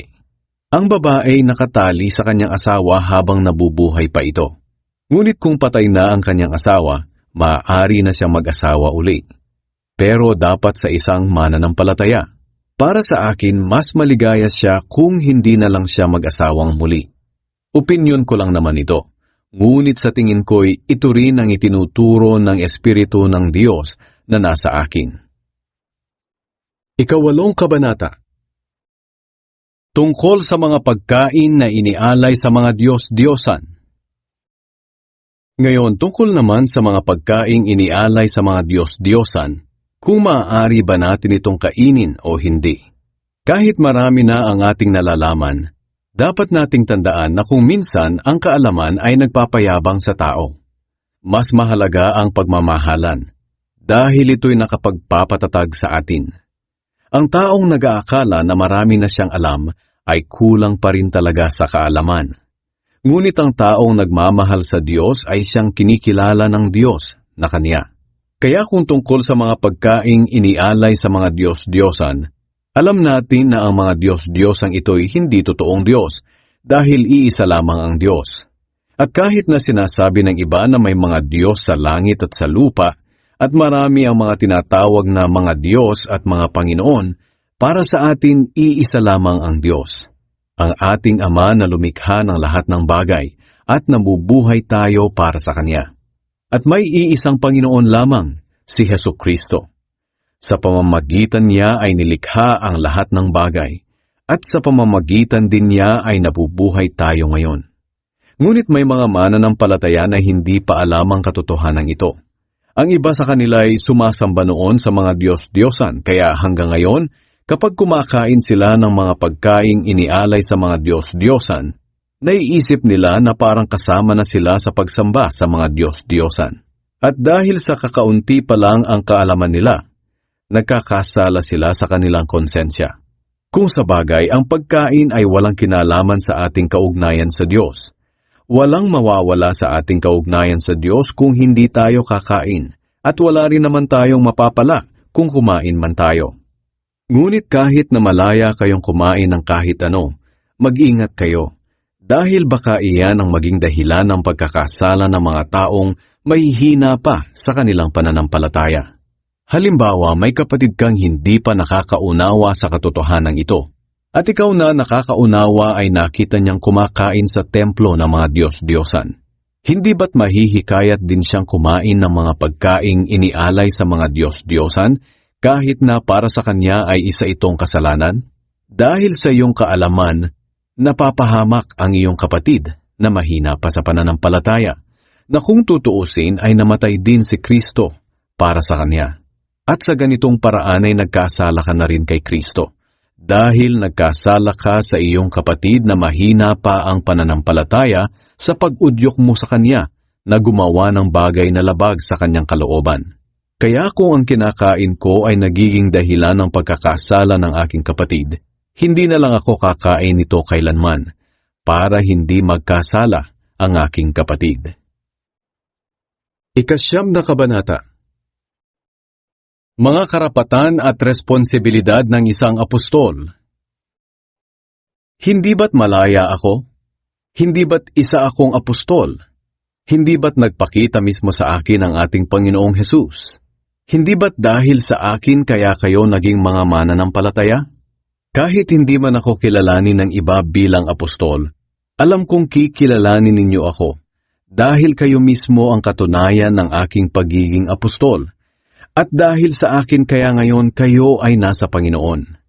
Ang babae nakatali sa kanyang asawa habang nabubuhay pa ito. Ngunit kung patay na ang kanyang asawa, maaari na siyang mag-asawa uli. Pero dapat sa isang mananampalataya. Para sa akin, mas maligaya siya kung hindi na lang siya mag-asawang muli. Opinyon ko lang naman ito. Ngunit sa tingin ko'y ito rin ang itinuturo ng Espiritu ng Diyos na nasa akin. Ikawalong kabanata. Tungkol sa mga pagkain na inialay sa mga Diyos-Diyosan. Ngayon, tungkol naman sa mga pagkaing inialay sa mga Diyos-Diyosan, kung maaari ba natin itong kainin o hindi. Kahit marami na ang ating nalalaman, dapat nating tandaan na kung minsan ang kaalaman ay nagpapayabang sa tao. Mas mahalaga ang pagmamahalan, dahil ito'y nakapagpapatatag sa atin. Ang taong nag-aakala na marami na siyang alam ay kulang pa rin talaga sa kaalaman. Ngunit ang taong nagmamahal sa Diyos ay siyang kinikilala ng Diyos na Kanya. Kaya kung tungkol sa mga pagkaing inialay sa mga Diyos-Diyosan, alam natin na ang mga Diyos-Diyosang ito'y hindi totoong Diyos dahil iisa lamang ang Diyos. At kahit na sinasabi ng iba na may mga Diyos sa langit at sa lupa, at marami ang mga tinatawag na mga Diyos at mga Panginoon, para sa atin iisa lamang ang Diyos. Ang ating Ama na lumikha ng lahat ng bagay at nabubuhay tayo para sa Kanya. At may iisang Panginoon lamang, si Hesukristo. Sa pamamagitan niya ay nilikha ang lahat ng bagay, at sa pamamagitan din niya ay nabubuhay tayo ngayon. Ngunit may mga mananampalataya na hindi pa alam ang katotohanan ito. Ang iba sa kanila ay sumasamba noon sa mga Diyos-Diyosan, kaya hanggang ngayon, kapag kumakain sila ng mga pagkaing inialay sa mga Diyos-Diyosan, naiisip nila na parang kasama na sila sa pagsamba sa mga Diyos-Diyosan. At dahil sa kakaunti pa lang ang kaalaman nila, nagkakasala sila sa kanilang konsensya. Kung sa bagay, ang pagkain ay walang kinalaman sa ating kaugnayan sa Diyos. Walang mawawala sa ating kaugnayan sa Diyos kung hindi tayo kakain, at wala rin naman tayong mapapala kung kumain man tayo. Ngunit kahit na malaya kayong kumain ng kahit ano, mag-ingat kayo, dahil baka iyan ang maging dahilan ng pagkakasala ng mga taong mahihina pa sa kanilang pananampalataya. Halimbawa, may kapatid kang hindi pa nakakaunawa sa katotohanan ito, at ikaw na nakakaunawa ay nakita niyang kumakain sa templo ng mga Diyos-Diyosan. Hindi ba't mahihikayat din siyang kumain ng mga pagkaing inialay sa mga Diyos-Diyosan kahit na para sa kanya ay isa itong kasalanan? Dahil sa iyong kaalaman, napapahamak ang iyong kapatid na mahina pa sa pananampalataya, na kung tutuusin ay namatay din si Kristo para sa kanya. At sa ganitong paraan ay nagkasala ka na rin kay Kristo, dahil nagkasala ka sa iyong kapatid na mahina pa ang pananampalataya sa pag-udyok mo sa kanya na gumawa ng bagay na labag sa kanyang kalooban. Kaya kung ang kinakain ko ay nagiging dahilan ng pagkakasala ng aking kapatid, hindi na lang ako kakain nito kailanman para hindi magkasala ang aking kapatid. Ikasyam na kabanata. Mga karapatan at responsibilidad ng isang apostol. Hindi ba't malaya ako? Hindi ba't isa akong apostol? Hindi ba't nagpakita mismo sa akin ang ating Panginoong Hesus? Hindi ba't dahil sa akin kaya kayo naging mga mananampalataya? Kahit hindi man ako kilalanin ng iba bilang apostol, alam kong kikilalanin ninyo ako, dahil kayo mismo ang katunayan ng aking pagiging apostol, at dahil sa akin kaya ngayon kayo ay nasa Panginoon.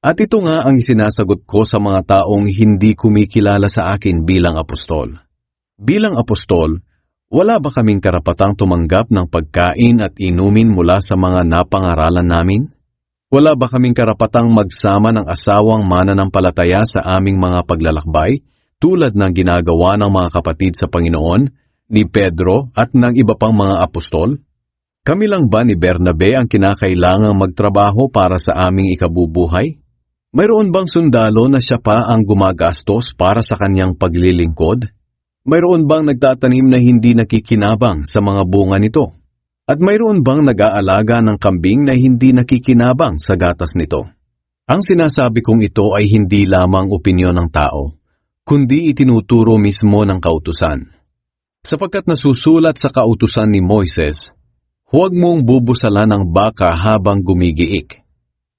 At ito nga ang sinasagot ko sa mga taong hindi kumikilala sa akin bilang apostol. Bilang apostol, wala ba kaming karapatang tumanggap ng pagkain at inumin mula sa mga napangaralan namin? Wala ba kaming karapatang magsama ng asawang mananampalataya sa aming mga paglalakbay, tulad ng ginagawa ng mga kapatid sa Panginoon, ni Pedro at ng iba pang mga apostol? Kami lang ba ni Bernabe ang kinakailangang magtrabaho para sa aming ikabubuhay? Mayroon bang sundalo na siya pa ang gumagastos para sa kanyang paglilingkod? Mayroon bang nagtatanim na hindi nakikinabang sa mga bunga nito? At mayroon bang nag-aalaga ng kambing na hindi nakikinabang sa gatas nito? Ang sinasabi kong ito ay hindi lamang opinyon ng tao, kundi itinuturo mismo ng kautusan. Sapagkat nasusulat sa kautusan ni Moises, huwag mong bubusalan ang baka habang gumigiik.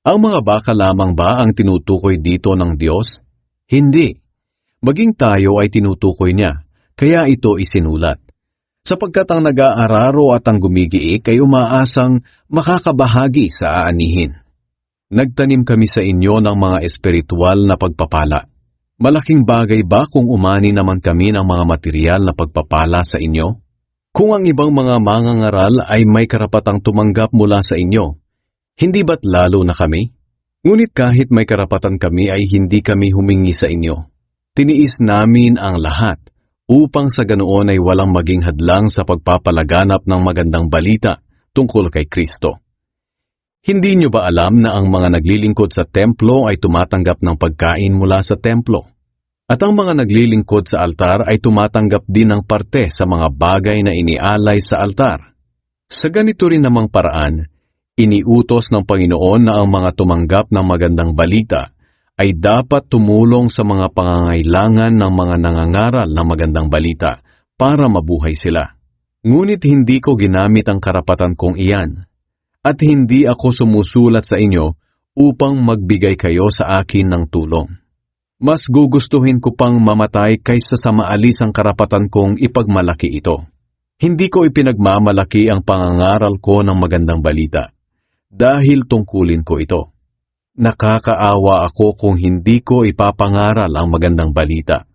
Ang mga baka lamang ba ang tinutukoy dito ng Diyos? Hindi. Maging tayo ay tinutukoy niya, kaya ito isinulat. Sapagkat ang nag-aararo at ang gumigiik ay umaasang makakabahagi sa aanihin. Nagtanim kami sa inyo ng mga espiritual na pagpapala. Malaking bagay ba kung umani naman kami ng mga material na pagpapala sa inyo? Kung ang ibang mga mangangaral ay may karapatang tumanggap mula sa inyo, hindi ba't lalo na kami? Ngunit kahit may karapatan kami ay hindi kami humingi sa inyo. Tiniis namin ang lahat upang sa ganoon ay walang maging hadlang sa pagpapalaganap ng magandang balita tungkol kay Kristo. Hindi nyo ba alam na ang mga naglilingkod sa templo ay tumatanggap ng pagkain mula sa templo? At ang mga naglilingkod sa altar ay tumatanggap din ng parte sa mga bagay na inialay sa altar. Sa ganito rin namang paraan, iniutos ng Panginoon na ang mga tumanggap ng magandang balita ay dapat tumulong sa mga pangangailangan ng mga nangangaral ng magandang balita para mabuhay sila. Ngunit hindi ko ginamit ang karapatan kong iyan, at hindi ako sumusulat sa inyo upang magbigay kayo sa akin ng tulong. Mas gugustuhin ko pang mamatay kaysa sa maalis ang karapatan kong ipagmalaki ito. Hindi ko ipinagmamalaki ang pangangaral ko ng magandang balita, dahil tungkulin ko ito. Nakakaawa ako kung hindi ko ipapangaral ang magandang balita.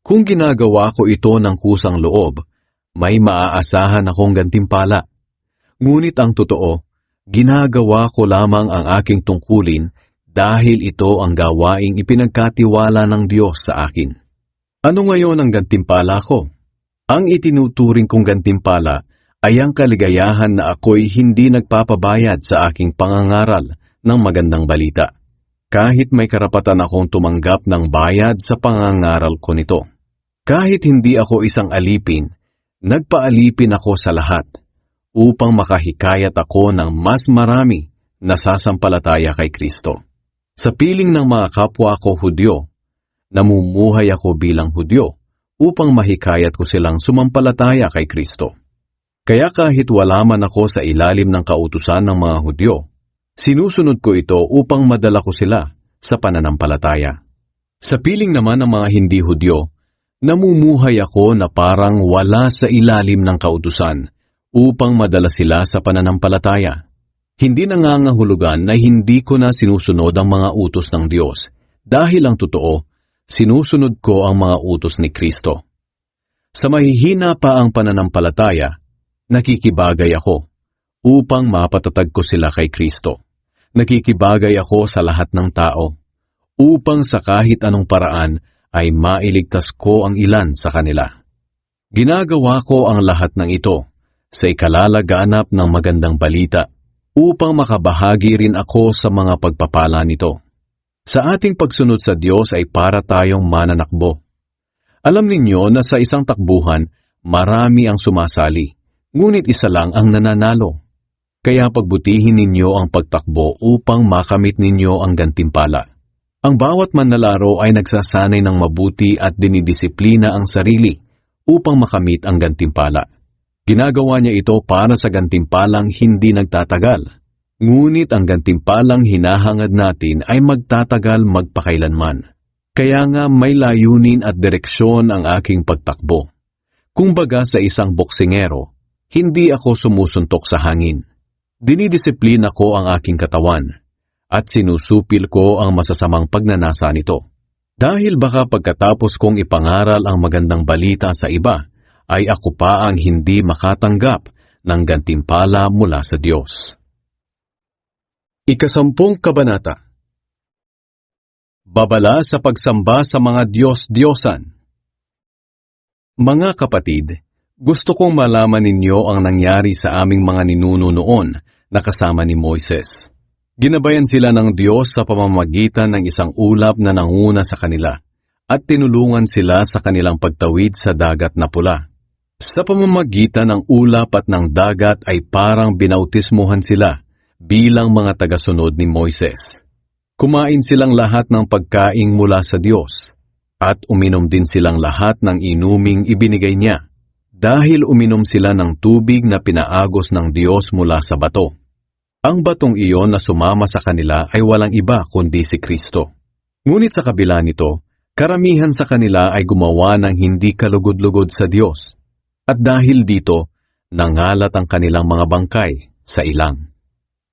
Kung ginagawa ko ito ng kusang loob, may maaasahan akong gantimpala. Ngunit ang totoo, ginagawa ko lamang ang aking tungkulin dahil ito ang gawaing ipinagkatiwala ng Diyos sa akin. Ano ngayon ang gantimpala ko? Ang itinuturing kong gantimpala ay ang kaligayahan na ako'y hindi nagpapabayad sa aking pangangaral ng magandang balita, kahit may karapatan akong tumanggap ng bayad sa pangangaral ko nito. Kahit hindi ako isang alipin, nagpaalipin ako sa lahat, upang makahikayat ako ng mas marami na sasampalataya kay Kristo. Sa piling ng mga kapwa ko Hudyo, namumuhay ako bilang Hudyo upang mahikayat ko silang sumampalataya kay Kristo. Kaya kahit wala man ako sa ilalim ng kautusan ng mga Hudyo, sinusunod ko ito upang madala ko sila sa pananampalataya. Sa piling naman ng mga hindi Hudyo, namumuhay ako na parang wala sa ilalim ng kautusan upang madala sila sa pananampalataya. Hindi nangangahulugan na hindi ko na sinusunod ang mga utos ng Diyos dahil ang totoo, sinusunod ko ang mga utos ni Kristo. Sa mahihina pa ang pananampalataya, nakikibagay ako upang mapatatag ko sila kay Kristo. Nakikibagay ako sa lahat ng tao upang sa kahit anong paraan ay mailigtas ko ang ilan sa kanila. Ginagawa ko ang lahat ng ito sa ikalalaganap ng magandang balita upang makabahagi rin ako sa mga pagpapala nito. Sa ating pagsunod sa Diyos ay para tayong mananakbo. Alam ninyo na sa isang takbuhan, marami ang sumasali, ngunit isa lang ang nananalo. Kaya pagbutihin ninyo ang pagtakbo upang makamit ninyo ang gantimpala. Ang bawat manlalaro ay nagsasanay ng mabuti at dinidisiplina ang sarili upang makamit ang gantimpala. Ginagawa niya ito para sa gantimpalang hindi nagtatagal. Ngunit ang gantimpalang hinahangad natin ay magtatagal magpakailanman. Kaya nga may layunin at direksyon ang aking pagtakbo. Kumbaga sa isang boksingero, hindi ako sumusuntok sa hangin. Dinidisiplina ko ang aking katawan at sinusupil ko ang masasamang pagnanasa nito. Dahil baka pagkatapos kong ipangaral ang magandang balita sa iba, ay ako pa ang hindi makatanggap ng gantimpala mula sa Diyos. Ikasampung Kabanata. Babala sa pagsamba sa mga Diyos-Diyosan. Mga kapatid, gusto kong malaman ninyo ang nangyari sa aming mga ninuno noon na kasama ni Moises. Ginabayan sila ng Diyos sa pamamagitan ng isang ulap na nanguna sa kanila at tinulungan sila sa kanilang pagtawid sa dagat na pula. Sa pamamagitan ng ulap at ng dagat ay parang binautismuhan sila bilang mga tagasunod ni Moises. Kumain silang lahat ng pagkaing mula sa Diyos at uminom din silang lahat ng inuming ibinigay niya. Dahil uminom sila ng tubig na pinaagos ng Diyos mula sa bato. Ang batong iyon na sumama sa kanila ay walang iba kundi si Kristo. Ngunit sa kabila nito, karamihan sa kanila ay gumawa ng hindi kalugod-lugod sa Diyos. At dahil dito, nangalat ang kanilang mga bangkay sa ilang.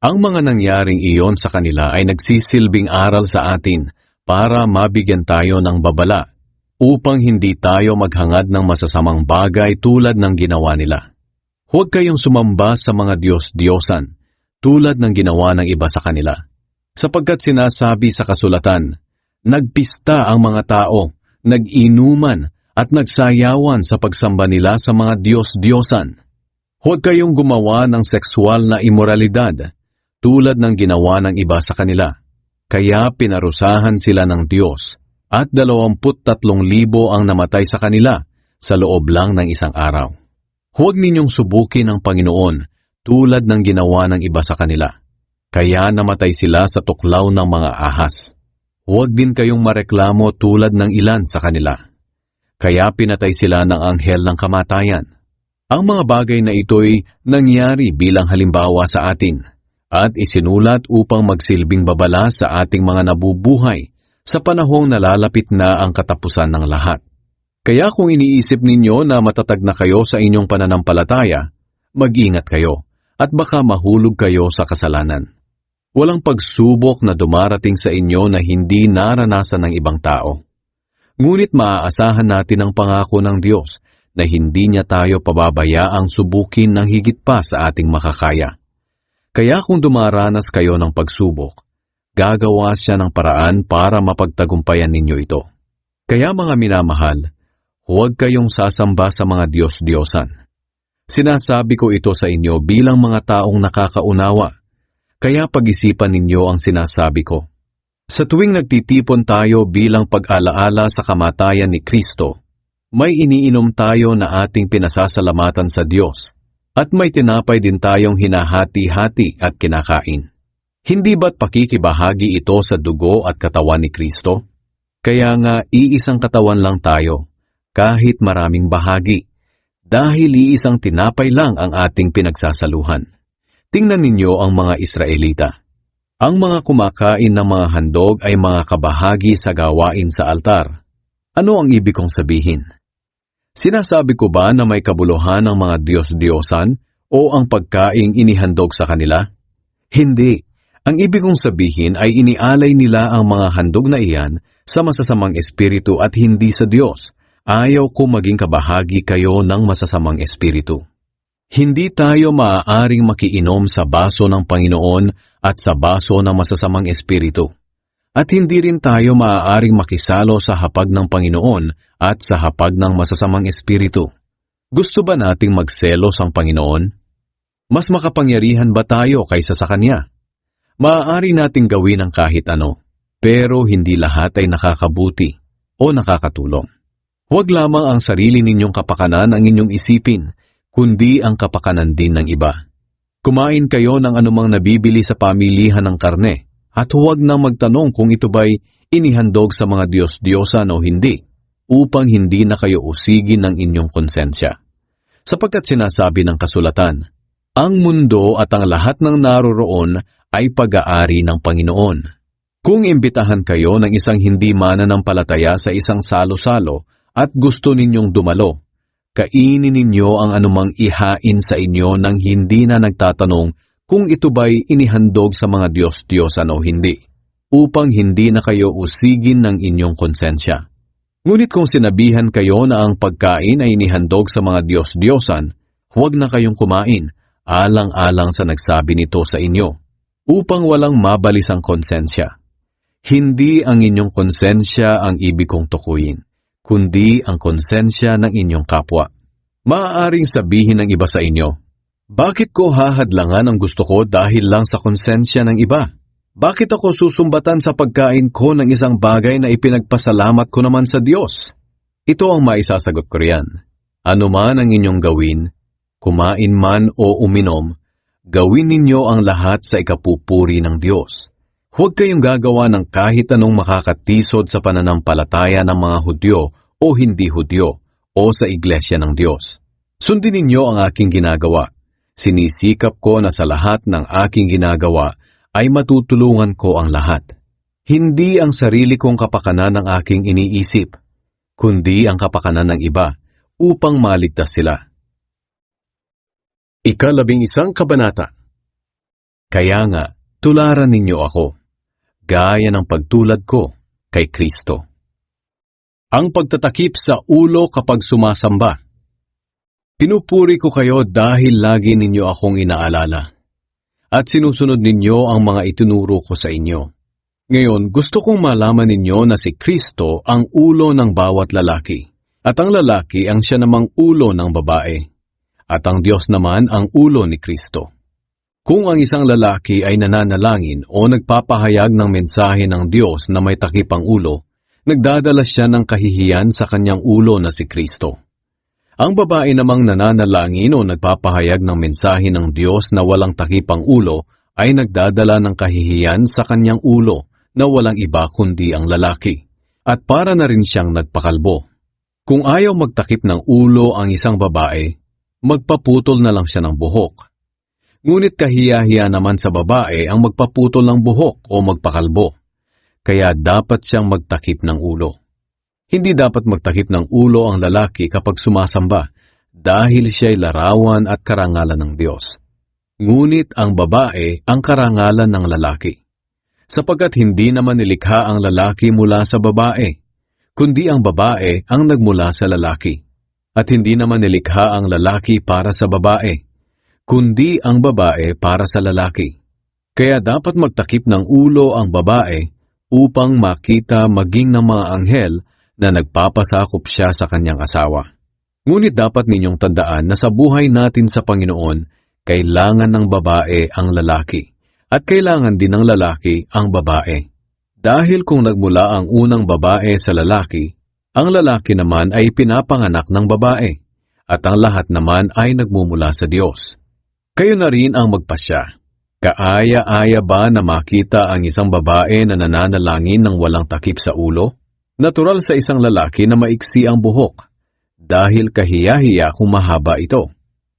Ang mga nangyaring iyon sa kanila ay nagsisilbing aral sa atin para mabigyan tayo ng babala upang hindi tayo maghangad ng masasamang bagay tulad ng ginawa nila. Huwag kayong sumamba sa mga Diyos-Diyosan tulad ng ginawa ng iba sa kanila. Sapagkat sinasabi sa kasulatan, nagpista ang mga tao, nag-inuman at nagsayawan sa pagsamba nila sa mga Diyos-Diyosan. Huwag kayong gumawa ng sexual na imoralidad tulad ng ginawa ng iba sa kanila. Kaya pinarusahan sila ng Diyos at 23,000 ang namatay sa kanila sa loob lang ng isang araw. Huwag ninyong subukin ang Panginoon tulad ng ginawa ng iba sa kanila. Kaya namatay sila sa tuklaw ng mga ahas. Huwag din kayong mareklamo tulad ng ilan sa kanila. Kaya pinatay sila ng anghel ng kamatayan. Ang mga bagay na ito'y nangyari bilang halimbawa sa atin at isinulat upang magsilbing babala sa ating mga nabubuhay sa panahong nalalapit na ang katapusan ng lahat. Kaya kung iniisip ninyo na matatag na kayo sa inyong pananampalataya, mag-ingat kayo at baka mahulog kayo sa kasalanan. Walang pagsubok na dumarating sa inyo na hindi naranasan ng ibang tao. Ngunit maaasahan natin ang pangako ng Diyos na hindi niya tayo pababayaang subukin ng higit pa sa ating makakaya. Kaya kung dumaranas kayo ng pagsubok, gagawa siya ng paraan para mapagtagumpayan ninyo ito. Kaya mga minamahal, huwag kayong sasamba sa mga Diyos-Diyosan. Sinasabi ko ito sa inyo bilang mga taong nakakaunawa, kaya pag-isipan ninyo ang sinasabi ko. Sa tuwing nagtitipon tayo bilang pag-alaala sa kamatayan ni Kristo, may iniinom tayo na ating pinasasalamatan sa Diyos, at may tinapay din tayong hinahati-hati at kinakain. Hindi ba't pakikibahagi ito sa dugo at katawan ni Kristo? Kaya nga iisang katawan lang tayo, kahit maraming bahagi, dahil iisang tinapay lang ang ating pinagsasaluhan. Tingnan ninyo ang mga Israelita. Ang mga kumakain ng mga handog ay mga kabahagi sa gawain sa altar. Ano ang ibig kong sabihin? Sinasabi ko ba na may kabuluhan ng mga Diyos-Diyosan o ang pagkaing inihandog sa kanila? Hindi. Ang ibig kong sabihin ay inialay nila ang mga handog na iyan sa masasamang espiritu at hindi sa Diyos. Ayaw ko maging kabahagi kayo ng masasamang espiritu. Hindi tayo maaaring makiinom sa baso ng Panginoon at sa baso ng masasamang espiritu. At hindi rin tayo maaaring makisalo sa hapag ng Panginoon at sa hapag ng masasamang espiritu. Gusto ba nating magselos ang Panginoon? Mas makapangyarihan ba tayo kaysa sa Kanya? Maaari nating gawin ang kahit ano, pero hindi lahat ay nakakabuti o nakakatulong. Huwag lamang ang sarili ninyong kapakanan ang inyong isipin, kundi ang kapakanan din ng iba. Kumain kayo ng anumang nabibili sa pamilihan ng karne, at huwag nang magtanong kung ito ba'y inihandog sa mga Diyos-Diyosan o hindi, upang hindi na kayo usigin ng inyong konsensya. Sapagkat sinasabi ng kasulatan, ang mundo at ang lahat ng naroroon ay pag-aari ng Panginoon. Kung imbitahan kayo ng isang hindi mananampalataya sa isang salo-salo at gusto ninyong dumalo, kainin ninyo ang anumang ihain sa inyo nang hindi na nagtatanong kung ito ba'y inihandog sa mga Diyos-Diyosan o hindi, upang hindi na kayo usigin ng inyong konsensya. Ngunit kung sinabihan kayo na ang pagkain ay inihandog sa mga Diyos-Diyosan, huwag na kayong kumain, alang-alang sa nagsabi nito sa inyo, upang walang mabalis ang konsensya. Hindi ang inyong konsensya ang ibig kong tukuyin, kundi ang konsensya ng inyong kapwa. Maaaring sabihin ng iba sa inyo, bakit ko hahadlangan ang gusto ko dahil lang sa konsensya ng iba? Bakit ako susumbatan sa pagkain ko ng isang bagay na ipinagpasalamat ko naman sa Diyos? Ito ang maisasagot ko riyan. Ano man ang inyong gawin, kumain man o uminom, gawin ninyo ang lahat sa ikapupuri ng Diyos. Huwag kayong gagawa ng kahit anong makakatisod sa pananampalataya ng mga Hudyo o hindi Hudyo o sa Iglesia ng Diyos. Sundin ninyo ang aking ginagawa. Sinisikap ko na sa lahat ng aking ginagawa ay matutulungan ko ang lahat. Hindi ang sarili kong kapakanan ang aking iniisip, kundi ang kapakanan ng iba upang maligtas sila. 11 kabanata. Kaya nga, tularan ninyo ako, gaya ng pagtulad ko kay Kristo. Ang pagtatakip sa ulo kapag sumasamba. Pinupuri ko kayo dahil lagi ninyo akong inaalala, at sinusunod ninyo ang mga itinuro ko sa inyo. Ngayon, gusto kong malaman ninyo na si Kristo ang ulo ng bawat lalaki, at ang lalaki ang siya namang ulo ng babae, at ang Diyos naman ang ulo ni Kristo. Kung ang isang lalaki ay nananalangin o nagpapahayag ng mensahe ng Diyos na may takip ang ulo, nagdadala siya ng kahihiyan sa kanyang ulo na si Kristo. Ang babae namang nananalangin o nagpapahayag ng mensahe ng Diyos na walang takip ang ulo ay nagdadala ng kahihiyan sa kanyang ulo na walang iba kundi ang lalaki, at para na rin siyang nagpakalbo. Kung ayaw magtakip ng ulo ang isang babae, magpaputol na lang siya ng buhok. Ngunit kahiya-hiya naman sa babae ang magpaputol ng buhok o magpakalbo, kaya dapat siyang magtakip ng ulo. Hindi dapat magtakip ng ulo ang lalaki kapag sumasamba dahil siya'y larawan at karangalan ng Diyos. Ngunit ang babae ang karangalan ng lalaki, sapagkat hindi naman nilikha ang lalaki mula sa babae, kundi ang babae ang nagmula sa lalaki. At hindi naman nilikha ang lalaki para sa babae, kundi ang babae para sa lalaki. Kaya dapat magtakip ng ulo ang babae upang makita maging ng mga anghel na nagpapasakop siya sa kanyang asawa. Ngunit dapat ninyong tandaan na sa buhay natin sa Panginoon, kailangan ng babae ang lalaki, at kailangan din ng lalaki ang babae. Dahil kung nagmula ang unang babae sa lalaki, ang lalaki naman ay pinapanganak ng babae, at ang lahat naman ay nagmumula sa Diyos. Kayo na rin ang magpasya. Kaaya-aya ba na makita ang isang babae na nananalangin ng walang takip sa ulo? Natural sa isang lalaki na maiksi ang buhok, dahil kahiya-hiya kung mahaba ito.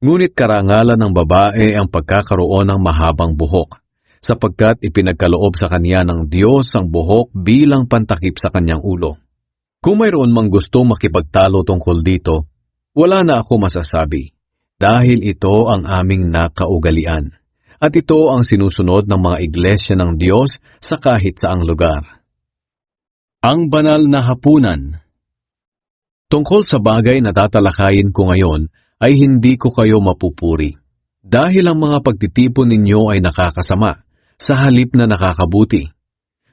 Ngunit karangalan ng babae ang pagkakaroon ng mahabang buhok, sapagkat ipinagkaloob sa kanya ng Diyos ang buhok bilang pantakip sa kanyang ulo. Kung mayroon mang gusto makipagtalo tungkol dito, wala na ako masasabi, dahil ito ang aming nakaugalian. At ito ang sinusunod ng mga iglesia ng Diyos sa kahit saang lugar. Ang banal na hapunan. Tungkol sa bagay na tatalakayin ko ngayon ay hindi ko kayo mapupuri. Dahil ang mga pagtitipon ninyo ay nakakasama, sa halip na nakakabuti.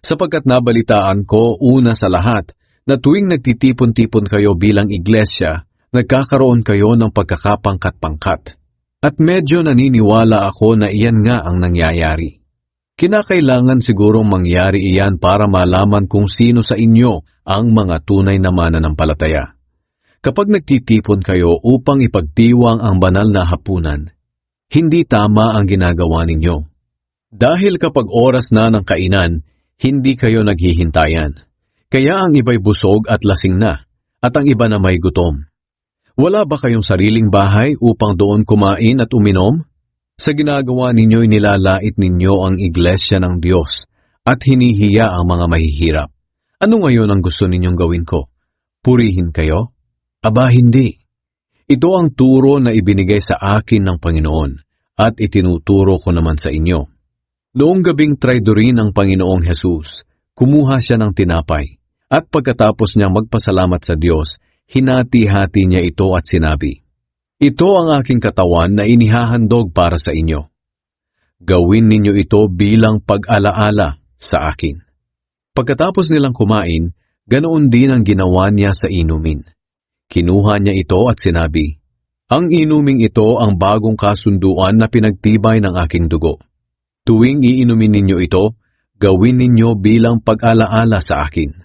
Sapagkat nabalitaan ko una sa lahat na tuwing nagtitipon-tipon kayo bilang iglesia, nagkakaroon kayo ng pagkakapangkat-pangkat. At medyo naniniwala ako na iyan nga ang nangyayari. Kinakailangan sigurong mangyari iyan para malaman kung sino sa inyo ang mga tunay na mananampalataya. Kapag nagtitipon kayo upang ipagdiwang ang banal na hapunan, hindi tama ang ginagawa ninyo. Dahil kapag oras na ng kainan, hindi kayo naghihintayan. Kaya ang iba'y busog at lasing na, at ang iba na may gutom. Wala ba kayong sariling bahay upang doon kumain at uminom? Sa ginagawa ninyo'y nilalait ninyo ang iglesia ng Diyos at hinihiya ang mga mahihirap. Ano ngayon ang gusto ninyong gawin ko? Purihin kayo? Aba, hindi. Ito ang turo na ibinigay sa akin ng Panginoon at itinuturo ko naman sa inyo. Noong gabing traidorin ng Panginoong Hesus, kumuha siya ng tinapay at pagkatapos niyang magpasalamat sa Diyos, hinati-hati niya ito at sinabi, "Ito ang aking katawan na inihahandog para sa inyo. Gawin ninyo ito bilang pag-alaala sa akin." Pagkatapos nilang kumain, ganoon din ang ginawa niya sa inumin. Kinuha niya ito at sinabi, "Ang inuming ito ang bagong kasunduan na pinagtibay ng aking dugo. Tuwing iinumin ninyo ito, gawin ninyo bilang pag-alaala sa akin.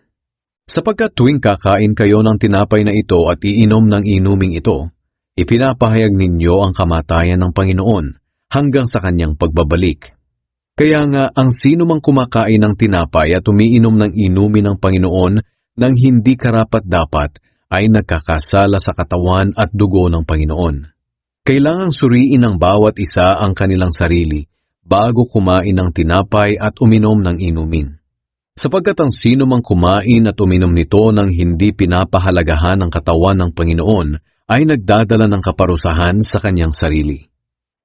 Sapagkat tuwing kakain kayo ng tinapay na ito at iinom ng inuming ito, ipinapahayag ninyo ang kamatayan ng Panginoon hanggang sa kanyang pagbabalik. Kaya nga ang sino mang kumakain ng tinapay at umiinom ng inumin ng Panginoon nang hindi karapat-dapat ay nagkakasala sa katawan at dugo ng Panginoon. Kailangang suriin ng bawat isa ang kanilang sarili bago kumain ng tinapay at uminom ng inumin. Sapagkat ang sino mang kumain at uminom nito nang hindi pinapahalagahan ng katawan ng Panginoon ay nagdadala ng kaparusahan sa kanyang sarili.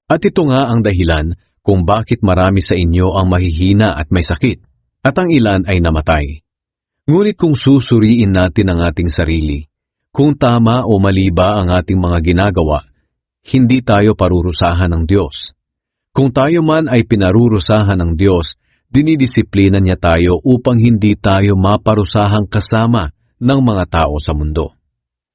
At ito nga ang dahilan kung bakit marami sa inyo ang mahihina at may sakit, at ang ilan ay namatay. Ngunit kung susuriin natin ang ating sarili, kung tama o mali ba ang ating mga ginagawa, hindi tayo parurusahan ng Diyos. Kung tayo man ay pinarurusahan ng Diyos, dinidisiplina niya tayo upang hindi tayo maparusahang kasama ng mga tao sa mundo.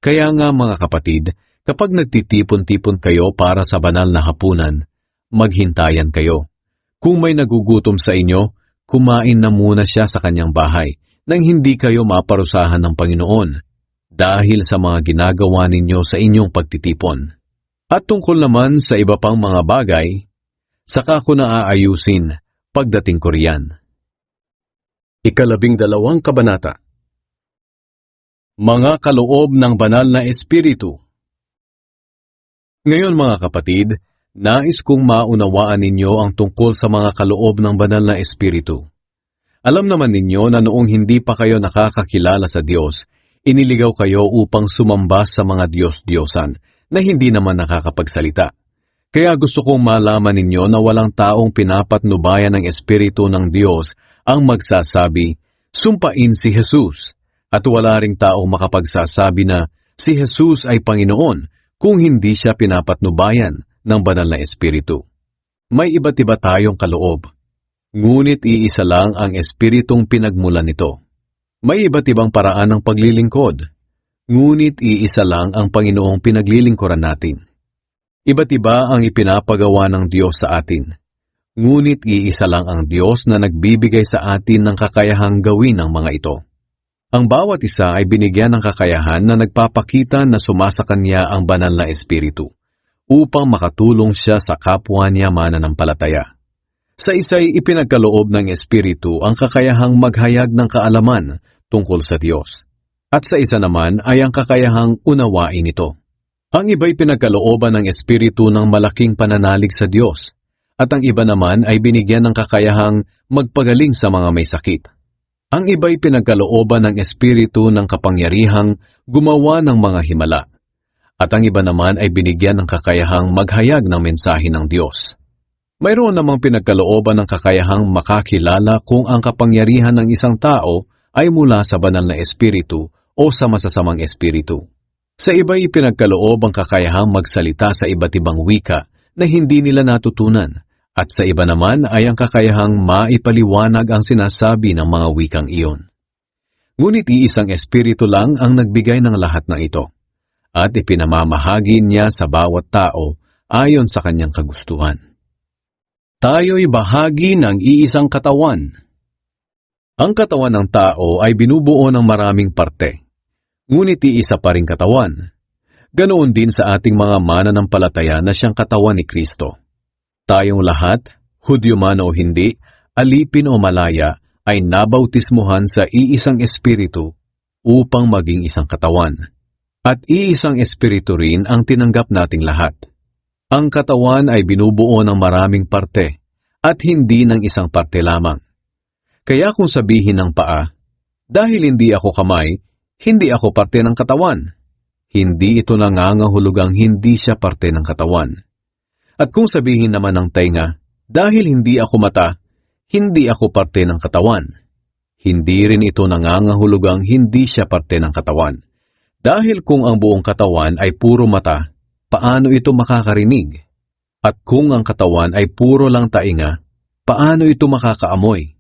Kaya nga mga kapatid, kapag nagtitipon-tipon kayo para sa banal na hapunan, maghintayan kayo. Kung may nagugutom sa inyo, kumain na muna siya sa kanyang bahay nang hindi kayo maparusahan ng Panginoon dahil sa mga ginagawa ninyo sa inyong pagtitipon. At tungkol naman sa iba pang mga bagay, saka ko na aayusin pagdating ko riyan. 12 kabanata. Mga kaloob ng banal na espiritu. Ngayon mga kapatid, nais kong maunawaan ninyo ang tungkol sa mga kaloob ng banal na espiritu. Alam naman ninyo na noong hindi pa kayo nakakakilala sa Diyos, iniligaw kayo upang sumamba sa mga Diyos-Diyosan na hindi naman nakakapagsalita. Kaya gusto kong malaman ninyo na walang taong pinapatnubayan ng Espiritu ng Diyos ang magsasabi, "Sumpain si Jesus," at wala ring taong makapagsasabi na si Jesus ay Panginoon kung hindi siya pinapatnubayan ng banal na Espiritu. May iba't iba tayong kaloob, ngunit iisa lang ang Espiritong pinagmulan nito. May iba't ibang paraan ng paglilingkod, ngunit iisa lang ang Panginoong pinaglilingkuran natin. Iba't iba ang ipinapagawa ng Diyos sa atin, ngunit iisa lang ang Diyos na nagbibigay sa atin ng kakayahang gawin ang mga ito. Ang bawat isa ay binigyan ng kakayahan na nagpapakita na sumasa kanya ang banal na Espiritu, upang makatulong siya sa kapwa niya mananampalataya. Sa isa'y ipinagkaloob ng Espiritu ang kakayahang maghayag ng kaalaman tungkol sa Diyos. At sa isa naman ay ang kakayahang unawain ito. Ang iba'y pinagkalooban ng Espiritu ng malaking pananalig sa Diyos, at ang iba naman ay binigyan ng kakayahang magpagaling sa mga may sakit. Ang iba'y pinagkalooban ng Espiritu ng kapangyarihang gumawa ng mga himala, at ang iba naman ay binigyan ng kakayahang maghayag ng mensahe ng Diyos. Mayroon namang pinagkalooban ng kakayahang makakilala kung ang kapangyarihan ng isang tao ay mula sa banal na espiritu o sa masasamang espiritu. Sa iba'y pinagkaloob ang kakayahang magsalita sa iba't ibang wika na hindi nila natutunan, at sa iba naman ay ang kakayahang maipaliwanag ang sinasabi ng mga wikang iyon. Ngunit iisang espiritu lang ang nagbigay ng lahat ng ito, at ipinamamahagi niya sa bawat tao ayon sa kanyang kagustuhan. Tayo'y bahagi ng iisang katawan. Ang katawan ng tao ay binubuo ng maraming parte, ngunit iisa pa ring katawan. Ganoon din sa ating mga mananampalataya na siyang katawan ni Kristo. Tayong lahat, Hudyo man o hindi, alipin o malaya, ay nabautismuhan sa iisang espiritu upang maging isang katawan. At iisang espiritu rin ang tinanggap nating lahat. Ang katawan ay binubuo ng maraming parte at hindi ng isang parte lamang. Kaya kung sabihin ng paa, dahil hindi ako kamay, hindi ako parte ng katawan. Hindi ito nangangahulugang hindi siya parte ng katawan. At kung sabihin naman ng tainga, dahil hindi ako mata, hindi ako parte ng katawan. Hindi rin ito nangangahulugang hindi siya parte ng katawan. Dahil kung ang buong katawan ay puro mata, paano ito makakarinig? At kung ang katawan ay puro lang tainga, paano ito makakaamoy?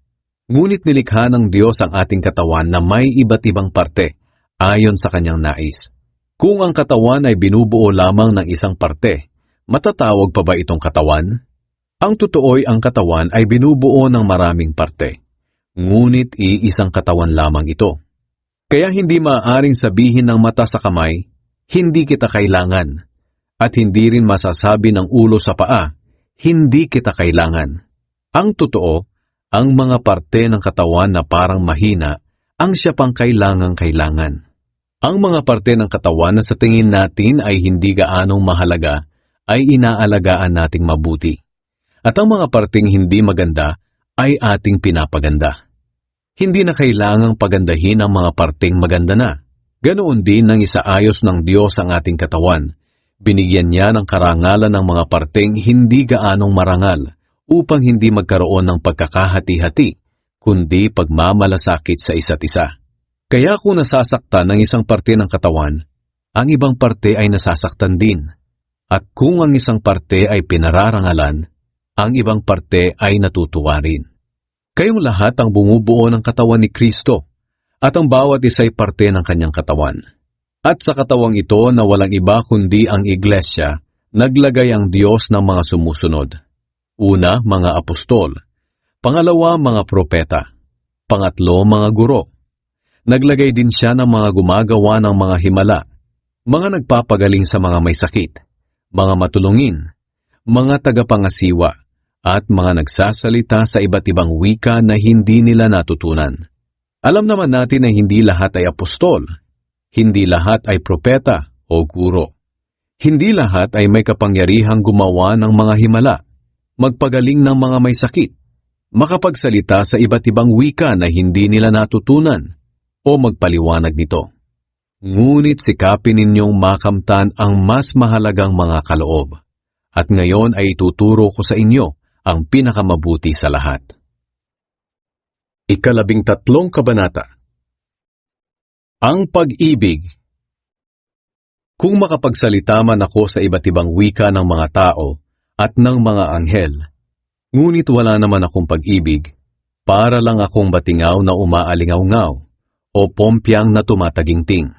Ngunit nilikha ng Diyos ang ating katawan na may iba't ibang parte, ayon sa kanyang nais. Kung ang katawan ay binubuo lamang ng isang parte, matatawag pa ba itong katawan? Ang totoo'y ang katawan ay binubuo ng maraming parte, ngunit iisang katawan lamang ito. Kaya hindi maaaring sabihin ng mata sa kamay, hindi kita kailangan. At hindi rin masasabi ng ulo sa paa, hindi kita kailangan. Ang totoo, ang mga parte ng katawan na parang mahina, ang siya pang kailangan. Ang mga parte ng katawan na sa tingin natin ay hindi gaanong mahalaga, ay inaalagaan nating mabuti. At ang mga parteng hindi maganda, ay ating pinapaganda. Hindi na kailangang pagandahin ang mga parteng maganda na. Ganoon din nang isaayos ng Diyos ang ating katawan. Binigyan niya ng karangalan ng mga parteng hindi gaanong marangal upang hindi magkaroon ng pagkakahati-hati, kundi pagmamalasakit sa isa't isa. Kaya kung nasasaktan ng isang parte ng katawan, ang ibang parte ay nasasaktan din. At kung ang isang parte ay pinararangalan, ang ibang parte ay natutuwa rin. Kayong lahat ang bumubuo ng katawan ni Kristo, at ang bawat isa'y parte ng kanyang katawan. At sa katawang ito na walang iba kundi ang iglesia, naglagay ang Diyos ng mga sumusunod. Una, mga apostol. Pangalawa, mga propeta. Pangatlo, mga guro. Naglagay din siya ng mga gumagawa ng mga himala, mga nagpapagaling sa mga may sakit, mga matulungin, mga tagapangasiwa, at mga nagsasalita sa iba't ibang wika na hindi nila natutunan. Alam naman natin na hindi lahat ay apostol, hindi lahat ay propeta o guro. Hindi lahat ay may kapangyarihang gumawa ng mga himala, magpagaling ng mga may sakit, makapagsalita sa iba't ibang wika na hindi nila natutunan, o magpaliwanag nito. Ngunit sikapin ninyong makamtan ang mas mahalagang mga kaloob. At ngayon ay ituturo ko sa inyo ang pinakamabuti sa lahat. 13 Kabanata. Ang pag-ibig. Kung makapagsalita man ako sa iba't ibang wika ng mga tao at ng mga anghel, ngunit wala naman akong pag-ibig, para lang akong batingaw na umaalingaw-ngaw o pompyang na tumataginting.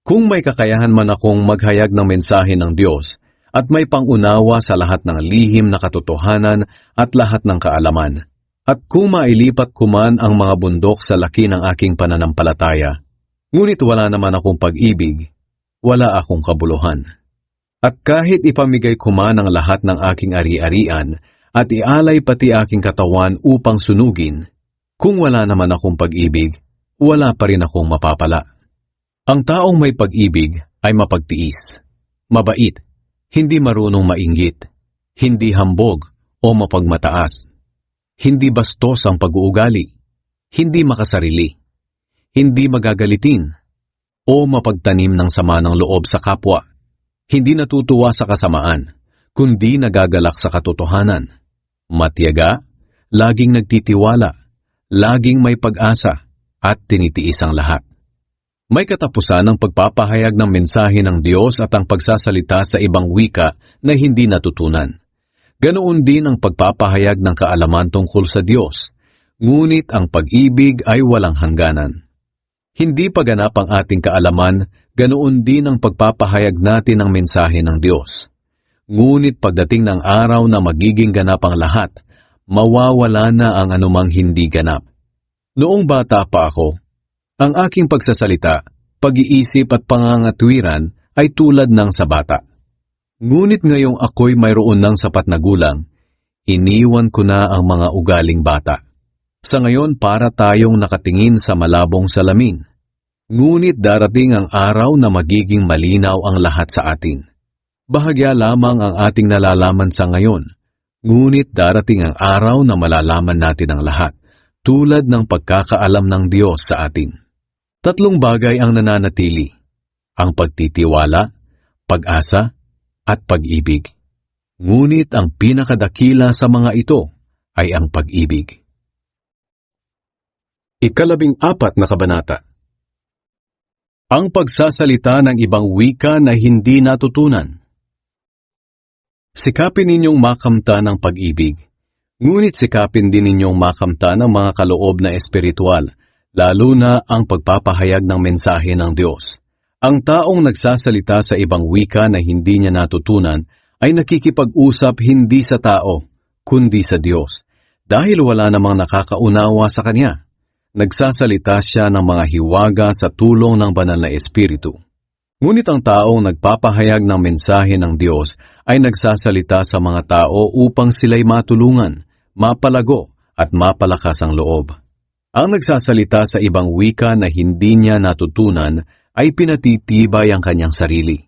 Kung may kakayahan man akong maghayag ng mensahe ng Diyos, at may pangunawa sa lahat ng lihim na katotohanan at lahat ng kaalaman. At kung mailipat ko man ang mga bundok sa laki ng aking pananampalataya, ngunit wala naman akong pag-ibig, wala akong kabuluhan. At kahit ipamigay ko man ang lahat ng aking ari-arian at ialay pati aking katawan upang sunugin. Kung wala naman akong pag-ibig, wala pa rin akong mapapala. Ang taong may pag-ibig ay mapagtiis, mabait, hindi marunong mainggit, hindi hambog o mapagmataas, hindi bastos ang pag-uugali, hindi makasarili, hindi magagalitin, o mapagtanim ng sama ng loob sa kapwa, hindi natutuwa sa kasamaan, kundi nagagalak sa katotohanan, matiyaga, laging nagtitiwala, laging may pag-asa, at tinitiis ang lahat. May katapusan ang pagpapahayag ng mensahe ng Diyos at ang pagsasalita sa ibang wika na hindi natutunan. Ganoon din ang pagpapahayag ng kaalaman tungkol sa Diyos, ngunit ang pag-ibig ay walang hangganan. Hindi paganap ang ating kaalaman, ganoon din ang pagpapahayag natin ng mensahe ng Diyos. Ngunit pagdating ng araw na magiging ganap ang lahat, mawawala na ang anumang hindi ganap. Noong bata pa ako, ang aking pagsasalita, pag-iisip at pangangatwiran ay tulad ng sa bata. Ngunit ngayong ako'y mayroon ng sapat na gulang, iniwan ko na ang mga ugaling bata. Sa ngayon para tayong nakatingin sa malabong salamin. Ngunit darating ang araw na magiging malinaw ang lahat sa atin. Bahagya lamang ang ating nalalaman sa ngayon, ngunit darating ang araw na malalaman natin ang lahat, tulad ng pagkakaalam ng Diyos sa atin. 3 bagay ang nananatili, ang pagtitiwala, pag-asa, at pag-ibig. Ngunit ang pinakadakila sa mga ito ay ang pag-ibig. 14 na kabanata. Ang pagsasalita ng ibang wika na hindi natutunan. Sikapin ninyong makamta ng pag-ibig, ngunit sikapin din ninyong makamta ng mga kaloob na espiritual, lalo na ang pagpapahayag ng mensahe ng Diyos. Ang taong nagsasalita sa ibang wika na hindi niya natutunan ay nakikipag-usap hindi sa tao, kundi sa Diyos, dahil wala namang nakakaunawa sa kanya. Nagsasalita siya ng mga hiwaga sa tulong ng banal na Espiritu. Ngunit ang taong nagpapahayag ng mensahe ng Diyos ay nagsasalita sa mga tao upang sila'y matulungan, mapalago at mapalakas ang loob. Ang nagsasalita sa ibang wika na hindi niya natutunan ay pinatitibay ang kanyang sarili.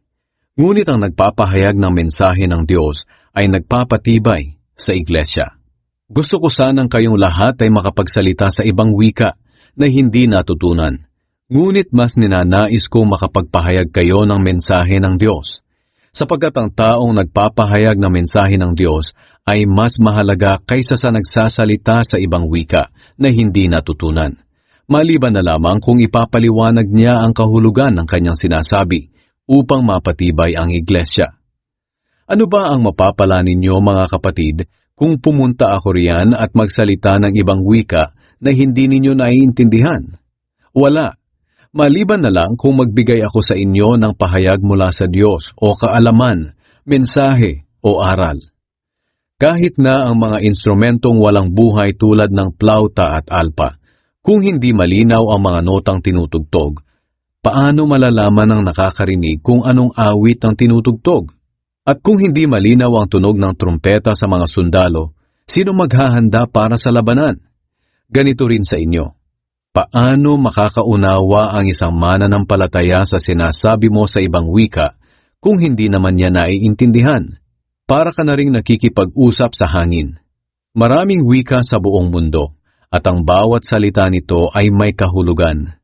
Ngunit ang nagpapahayag ng mensahe ng Diyos ay nagpapatibay sa iglesia. Gusto ko sanang kayong lahat ay makapagsalita sa ibang wika na hindi natutunan. Ngunit mas ninanais kong makapagpahayag kayo ng mensahe ng Diyos. Sapagkat ang taong nagpapahayag ng mensahe ng Diyos ay mas mahalaga kaysa sa nagsasalita sa ibang wika na hindi natutunan. Maliban na lamang kung ipapaliwanag niya ang kahulugan ng kanyang sinasabi upang mapatibay ang iglesia. Ano ba ang mapapala ninyo mga kapatid kung pumunta ako riyan at magsalita ng ibang wika na hindi ninyo naiintindihan? Wala. Maliban na lang kung magbigay ako sa inyo ng pahayag mula sa Diyos o kaalaman, mensahe o aral. Kahit na ang mga instrumentong walang buhay tulad ng plauta at alpa, kung hindi malinaw ang mga notang tinutugtog, paano malalaman ng nakakarinig kung anong awit ang tinutugtog? At kung hindi malinaw ang tunog ng trumpeta sa mga sundalo, sino maghahanda para sa labanan? Ganito rin sa inyo. Paano makakaunawa ang isang mananampalataya sa sinasabi mo sa ibang wika kung hindi naman niya naiintindihan? Para ka na ring nakikipag-usap sa hangin. Maraming wika sa buong mundo, at ang bawat salita nito ay may kahulugan.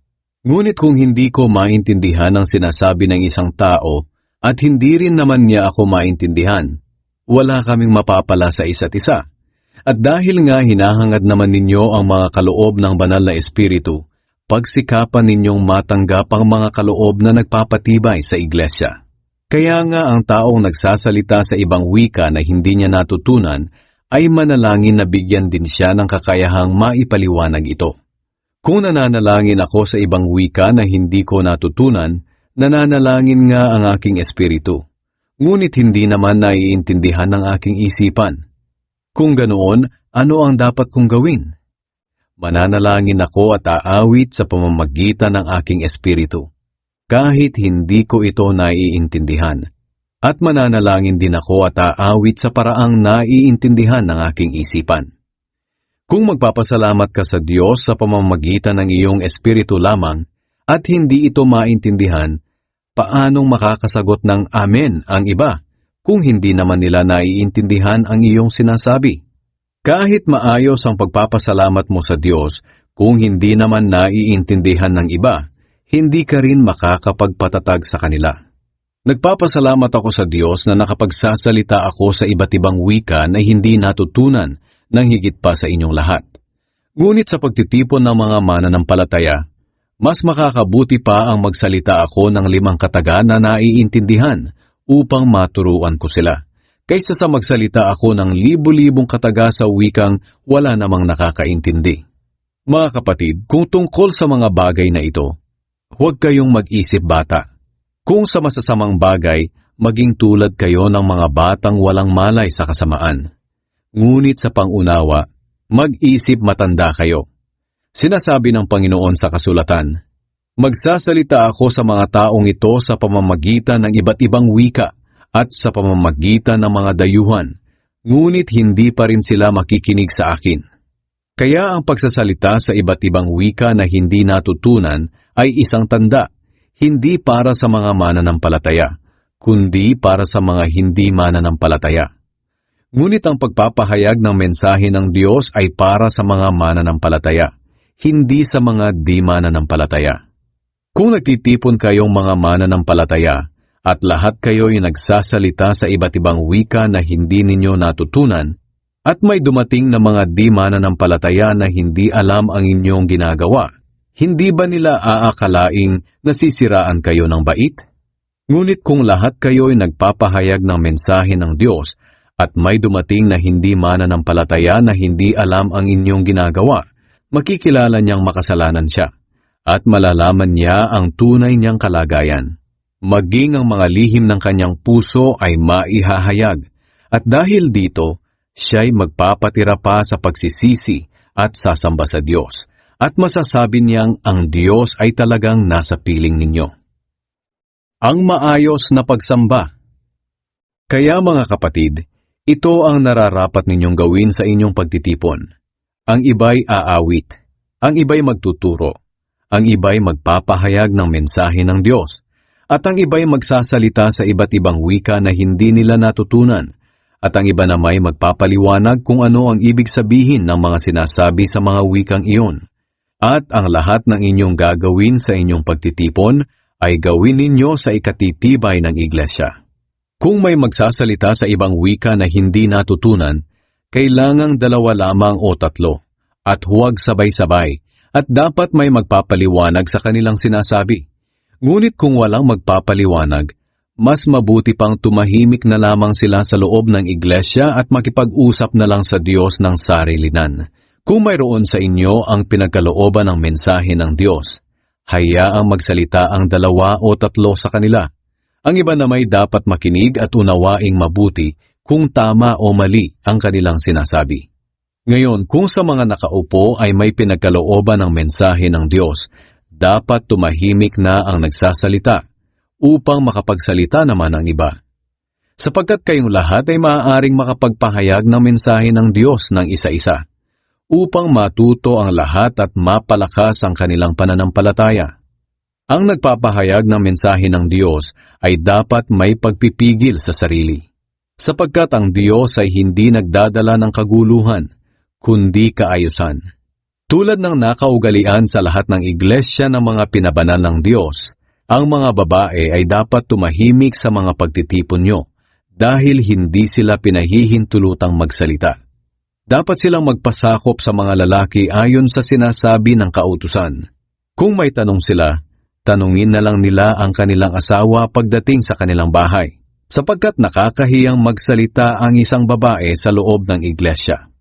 Ngunit kung hindi ko maintindihan ang sinasabi ng isang tao, at hindi rin naman niya ako maintindihan, wala kaming mapapala sa isa't isa. At dahil nga hinahangad naman ninyo ang mga kaloob ng banal na Espiritu, pagsikapan ninyong matanggap ang mga kaloob na nagpapatibay sa iglesia. Kaya nga ang taong nagsasalita sa ibang wika na hindi niya natutunan ay manalangin na bigyan din siya ng kakayahang maipaliwanag ito. Kung nananalangin ako sa ibang wika na hindi ko natutunan, nananalangin nga ang aking espiritu, ngunit hindi naman naiintindihan ng aking isipan. Kung ganoon, ano ang dapat kong gawin? Mananalangin ako at aawit sa pamamagitan ng aking espiritu, kahit hindi ko ito naiintindihan. At mananalangin din ako at aawit sa paraang naiintindihan ng aking isipan. Kung magpapasalamat ka sa Diyos sa pamamagitan ng iyong espiritu lamang at hindi ito maintindihan, paanong makakasagot ng Amen ang iba kung hindi naman nila naiintindihan ang iyong sinasabi? Kahit maayos ang pagpapasalamat mo sa Diyos, kung hindi naman naiintindihan ng iba, hindi ka rin makakapagpatatag sa kanila. Nagpapasalamat ako sa Diyos na nakapagsasalita ako sa iba't ibang wika na hindi natutunan ng higit pa sa inyong lahat. Ngunit sa pagtitipon ng mga mananampalataya, mas makakabuti pa ang magsalita ako ng 5 kataga na naiintindihan upang maturuan ko sila, kaysa sa magsalita ako ng libu-libong kataga sa wikang wala namang nakakaintindi. Mga kapatid, kung tungkol sa mga bagay na ito, huwag kayong mag-isip bata. Kung sa masasamang bagay, maging tulad kayo ng mga batang walang malay sa kasamaan. Ngunit sa pangunawa, mag-isip matanda kayo. Sinasabi ng Panginoon sa kasulatan, "Magsasalita ako sa mga taong ito sa pamamagitan ng iba't ibang wika at sa pamamagitan ng mga dayuhan, ngunit hindi pa rin sila makikinig sa akin." Kaya ang pagsasalita sa iba't ibang wika na hindi natutunan ay isang tanda, hindi para sa mga mananampalataya, kundi para sa mga hindi mananampalataya. Ngunit ang pagpapahayag ng mensahe ng Diyos ay para sa mga mananampalataya, hindi sa mga di mananampalataya. Kung nagtitipon kayong mga mananampalataya at lahat kayo'y nagsasalita sa iba't ibang wika na hindi ninyo natutunan, at may dumating na mga di mananampalataya na hindi alam ang inyong ginagawa, hindi ba nila aakalaing nasisiraan kayo ng bait? Ngunit kung lahat kayo'y nagpapahayag ng mensahe ng Diyos at may dumating na hindi mananampalataya na hindi alam ang inyong ginagawa, makikilala niyang makasalanan siya at malalaman niya ang tunay niyang kalagayan. Maging ang mga lihim ng kanyang puso ay maihahayag at dahil dito, siya'y magpapatira pa sa pagsisisi at sasamba sa Diyos. At masasabi niyang ang Diyos ay talagang nasa piling ninyo. Ang maayos na pagsamba. Kaya mga kapatid, ito ang nararapat ninyong gawin sa inyong pagtitipon. Ang iba'y aawit, ang iba'y magtuturo, ang iba'y magpapahayag ng mensahe ng Diyos, at ang iba'y magsasalita sa iba't ibang wika na hindi nila natutunan, at ang iba na may magpapaliwanag kung ano ang ibig sabihin ng mga sinasabi sa mga wikang iyon. At ang lahat ng inyong gagawin sa inyong pagtitipon ay gawin ninyo sa ikatitibay ng iglesia. Kung may magsasalita sa ibang wika na hindi natutunan, kailangang 2 lamang o 3, at huwag sabay-sabay, at dapat may magpapaliwanag sa kanilang sinasabi. Ngunit kung walang magpapaliwanag, mas mabuti pang tumahimik na lamang sila sa loob ng iglesia at makipag-usap na lang sa Diyos ng sarilinan. Kung mayroon sa inyo ang pinagkalooban ng mensahe ng Diyos, hayaang magsalita ang 2 o 3 sa kanila. Ang iba na may dapat makinig at unawaing mabuti kung tama o mali ang kanilang sinasabi. Ngayon, kung sa mga nakaupo ay may pinagkalooban ng mensahe ng Diyos, dapat tumahimik na ang nagsasalita upang makapagsalita naman ang iba. Sapagkat kayong lahat ay maaaring makapagpahayag ng mensahe ng Diyos ng isa-isa, upang matuto ang lahat at mapalakas ang kanilang pananampalataya. Ang nagpapahayag ng mensahe ng Diyos ay dapat may pagpipigil sa sarili, sapagkat ang Diyos ay hindi nagdadala ng kaguluhan, kundi kaayusan. Tulad ng nakaugalian sa lahat ng iglesia ng mga pinabanal ng Diyos, ang mga babae ay dapat tumahimik sa mga pagtitipon nyo dahil hindi sila pinahihintulutang magsalita. Dapat silang magpasakop sa mga lalaki ayon sa sinasabi ng kautusan. Kung may tanong sila, tanungin na lang nila ang kanilang asawa pagdating sa kanilang bahay, sapagkat nakakahiyang magsalita ang isang babae sa loob ng iglesia.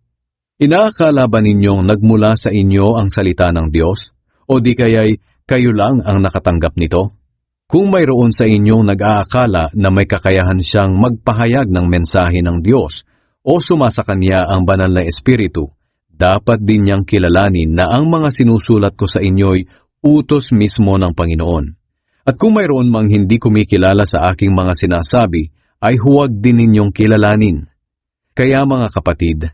Inaakala ba ninyong nagmula sa inyo ang salita ng Diyos? O di kaya'y kayo lang ang nakatanggap nito? Kung mayroon sa inyong nag-aakala na may kakayahan siyang magpahayag ng mensahe ng Diyos, o sumasa kanya ang banal na espiritu, dapat din niyang kilalanin na ang mga sinusulat ko sa inyo'y utos mismo ng Panginoon. At kung mayroon mang hindi kumikilala sa aking mga sinasabi, ay huwag din ninyong kilalanin. Kaya mga kapatid,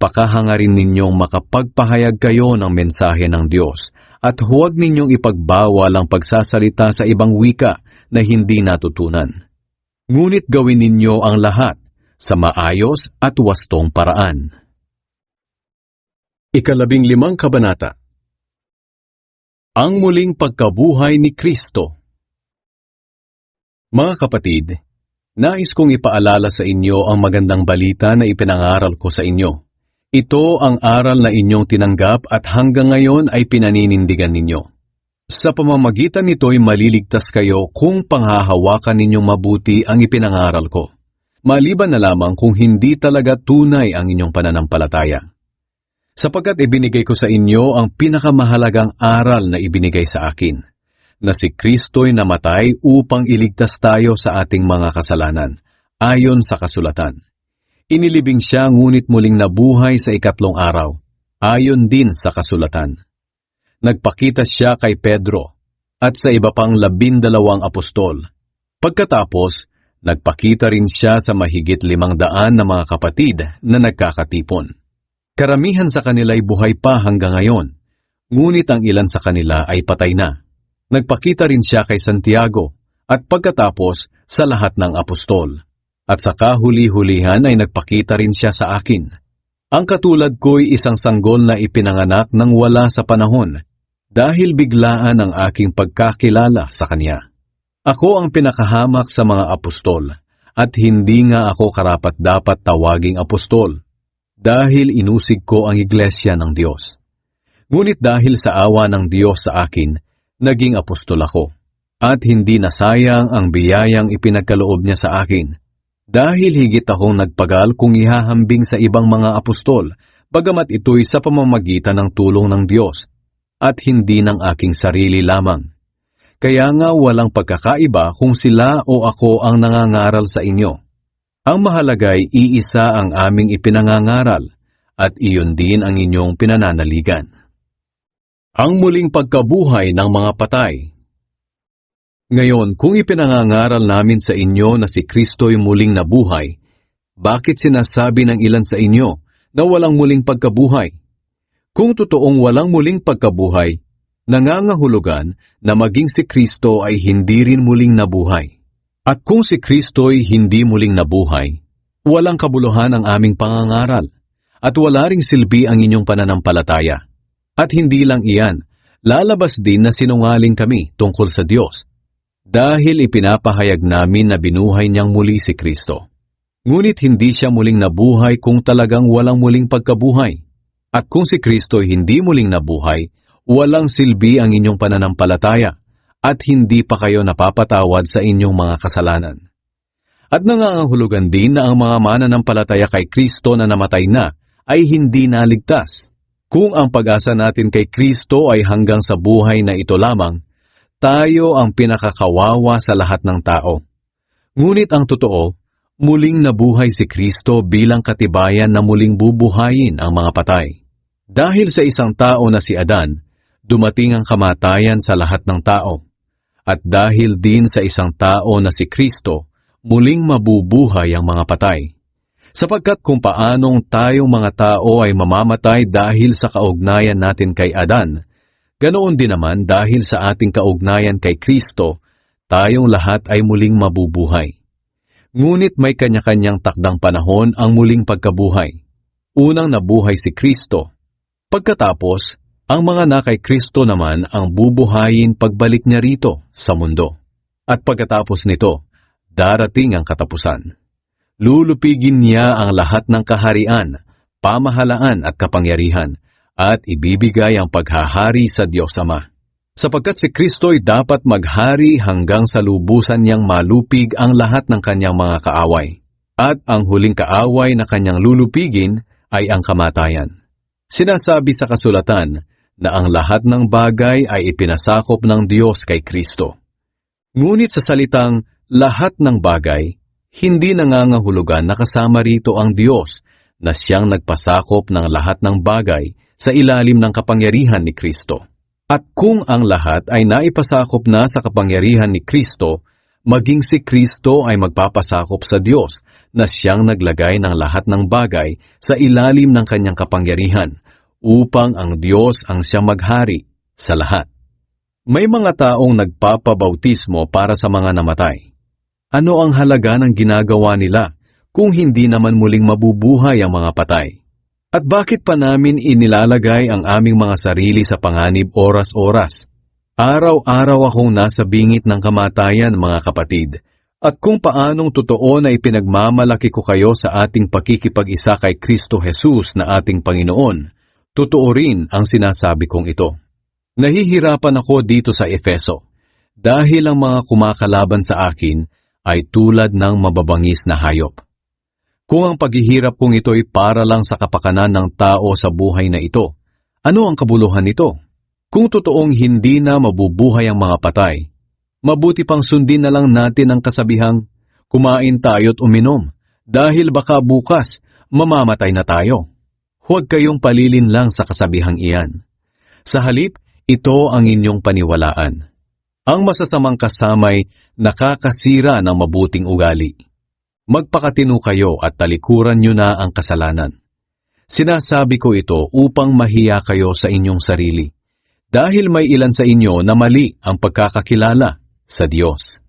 pakahangarin ninyong makapagpahayag kayo ng mensahe ng Diyos at huwag ninyong ipagbawal ang pagsasalita sa ibang wika na hindi natutunan. Ngunit gawin ninyo ang lahat sa maayos at wastong paraan. 15 Kabanata. Ang muling pagkabuhay ni Kristo. Mga kapatid, nais kong ipaalala sa inyo ang magandang balita na ipinangaral ko sa inyo. Ito ang aral na inyong tinanggap at hanggang ngayon ay pinaninindigan ninyo. Sa pamamagitan nito'y maliligtas kayo kung panghahawakan ninyong mabuti ang ipinangaral ko. Maliban na lamang kung hindi talaga tunay ang inyong pananampalataya. Sapagkat ibinigay ko sa inyo ang pinakamahalagang aral na ibinigay sa akin, na si Kristo'y namatay upang iligtas tayo sa ating mga kasalanan, ayon sa kasulatan. Inilibing siya ngunit muling nabuhay sa 3 araw, ayon din sa kasulatan. Nagpakita siya kay Pedro at sa iba pang 12 apostol. Pagkatapos, nagpakita rin siya sa mahigit 500 na mga kapatid na nagkakatipon. Karamihan sa kanila ay buhay pa hanggang ngayon, ngunit ang ilan sa kanila ay patay na. Nagpakita rin siya kay Santiago at pagkatapos sa lahat ng apostol. At sa kahuli-hulihan ay nagpakita rin siya sa akin. Ang katulad ko'y isang sanggol na ipinanganak nang wala sa panahon dahil biglaan ang aking pagkakilala sa kanya. Ako ang pinakahamak sa mga apostol at hindi nga ako karapat-dapat tawaging apostol dahil inusig ko ang iglesia ng Diyos. Ngunit dahil sa awa ng Diyos sa akin, naging apostol ako at hindi nasayang ang biyayang ipinagkaloob niya sa akin. Dahil higit akong nagpagal kung ihahambing sa ibang mga apostol, bagamat ito'y sa pamamagitan ng tulong ng Diyos at hindi ng aking sarili lamang. Kaya nga walang pagkakaiba kung sila o ako ang nangangaral sa inyo. Ang mahalaga'y iisa ang aming ipinangangaral at iyon din ang inyong pinananaligan. Ang muling pagkabuhay ng mga patay. Ngayon, kung ipinangangaral namin sa inyo na si Kristo'y muling nabuhay, bakit sinasabi ng ilan sa inyo na walang muling pagkabuhay? Kung totoong walang muling pagkabuhay, nangangahulugan na maging si Kristo ay hindi rin muling nabuhay. At kung si Kristo'y hindi muling nabuhay, walang kabuluhan ang aming pangangaral at wala ring silbi ang inyong pananampalataya. At hindi lang iyan, lalabas din na sinungaling kami tungkol sa Diyos dahil ipinapahayag namin na binuhay niyang muli si Kristo. Ngunit hindi siya muling nabuhay kung talagang walang muling pagkabuhay. At kung si Kristo'y hindi muling nabuhay, walang silbi ang inyong pananampalataya at hindi pa kayo napapatawad sa inyong mga kasalanan. At nangangahulugan din na ang mga mananampalataya kay Kristo na namatay na ay hindi naligtas. Kung ang pag-asa natin kay Kristo ay hanggang sa buhay na ito lamang, tayo ang pinakakawawa sa lahat ng tao. Ngunit ang totoo, muling nabuhay si Kristo bilang katibayan na muling bubuhayin ang mga patay. Dahil sa isang tao na si Adan, dumating ang kamatayan sa lahat ng tao. At dahil din sa isang tao na si Kristo, muling mabubuhay ang mga patay. Sapagkat kung paanong tayong mga tao ay mamamatay dahil sa kaugnayan natin kay Adan, ganoon din naman dahil sa ating kaugnayan kay Kristo, tayong lahat ay muling mabubuhay. Ngunit may kanya-kanyang takdang panahon ang muling pagkabuhay. Unang nabuhay si Kristo. Pagkatapos, ang mga na kay Kristo naman ang bubuhayin pagbalik niya rito sa mundo. At pagkatapos nito, darating ang katapusan. Lulupigin niya ang lahat ng kaharian, pamahalaan at kapangyarihan, at ibibigay ang paghahari sa Diyos Ama. Sapagkat si Kristo'y dapat maghari hanggang sa lubusan niyang malupig ang lahat ng kanyang mga kaaway. At ang huling kaaway na kanyang lulupigin ay ang kamatayan. Sinasabi sa kasulatan na ang lahat ng bagay ay ipinasakop ng Diyos kay Kristo. Ngunit sa salitang lahat ng bagay, hindi nangangahulugan na kasama rito ang Diyos na siyang nagpasakop ng lahat ng bagay sa ilalim ng kapangyarihan ni Kristo. At kung ang lahat ay naipasakop na sa kapangyarihan ni Kristo, Maging si Kristo ay magpapasakop sa Diyos na siyang naglagay ng lahat ng bagay sa ilalim ng kanyang kapangyarihan upang ang Diyos ang siyang maghari sa lahat. May mga taong nagpapabautismo para sa mga namatay. Ano ang halaga ng ginagawa nila kung hindi naman muling mabubuhay ang mga patay? At bakit pa namin inilalagay ang aming mga sarili sa panganib oras-oras? Araw-araw akong nasa bingit ng kamatayan, mga kapatid. At kung paanong totoo na ipinagmamalaki ko kayo sa ating pakikipag-isa kay Kristo Jesus na ating Panginoon, totoo rin ang sinasabi kong ito. Nahihirapan ako dito sa Efeso dahil ang mga kumakalaban sa akin ay tulad ng mababangis na hayop. Kung ang paghihirap kong ito ay para lang sa kapakanan ng tao sa buhay na ito, ano ang kabuluhan nito? Kung totoong hindi na mabubuhay ang mga patay, mabuti pang sundin na lang natin ang kasabihang, kumain tayo't uminom, dahil baka bukas mamamatay na tayo. Huwag kayong palilin lang sa kasabihang iyan. Sa halip, ito ang inyong paniwalaan. Ang masasamang kasamay nakakasira ng mabuting ugali. Magpakatino kayo at talikuran nyo na ang kasalanan. Sinasabi ko ito upang mahiya kayo sa inyong sarili. Dahil may ilan sa inyo na mali ang pagkakakilala sa Diyos.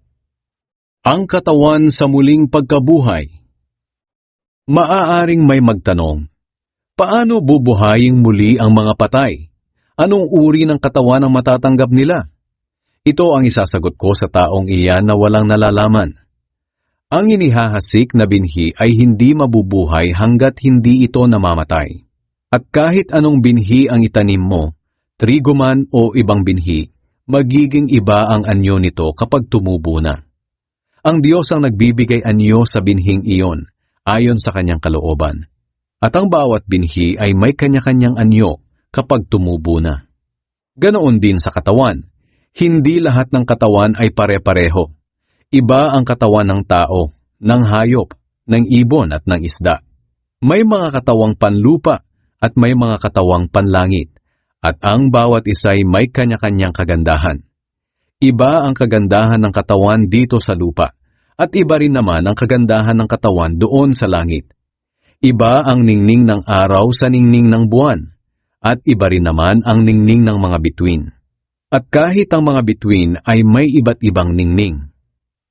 Ang katawan sa muling pagkabuhay. Maaaring may magtanong, paano bubuhayin muli ang mga patay? Anong uri ng katawan ang matatanggap nila? Ito ang isasagot ko sa taong iyan na walang nalalaman. Ang inihahasik na binhi ay hindi mabubuhay hanggat hindi ito namamatay. At kahit anong binhi ang itanim mo, trigo man o ibang binhi, magiging iba ang anyo nito kapag tumubo na. Ang Diyos ang nagbibigay anyo sa binhing iyon, ayon sa kanyang kalooban. At ang bawat binhi ay may kanya-kanyang anyo kapag tumubo na. Ganoon din sa katawan. Hindi lahat ng katawan ay pare-pareho. Iba ang katawan ng tao, ng hayop, ng ibon at ng isda. May mga katawang panlupa at may mga katawang panlangit. At ang bawat isa'y may kanya-kanyang kagandahan. Iba ang kagandahan ng katawan dito sa lupa, at iba rin naman ang kagandahan ng katawan doon sa langit. Iba ang ningning ng araw sa ningning ng buwan, at iba rin naman ang ningning ng mga bituin. At kahit ang mga bituin ay may iba't ibang ningning.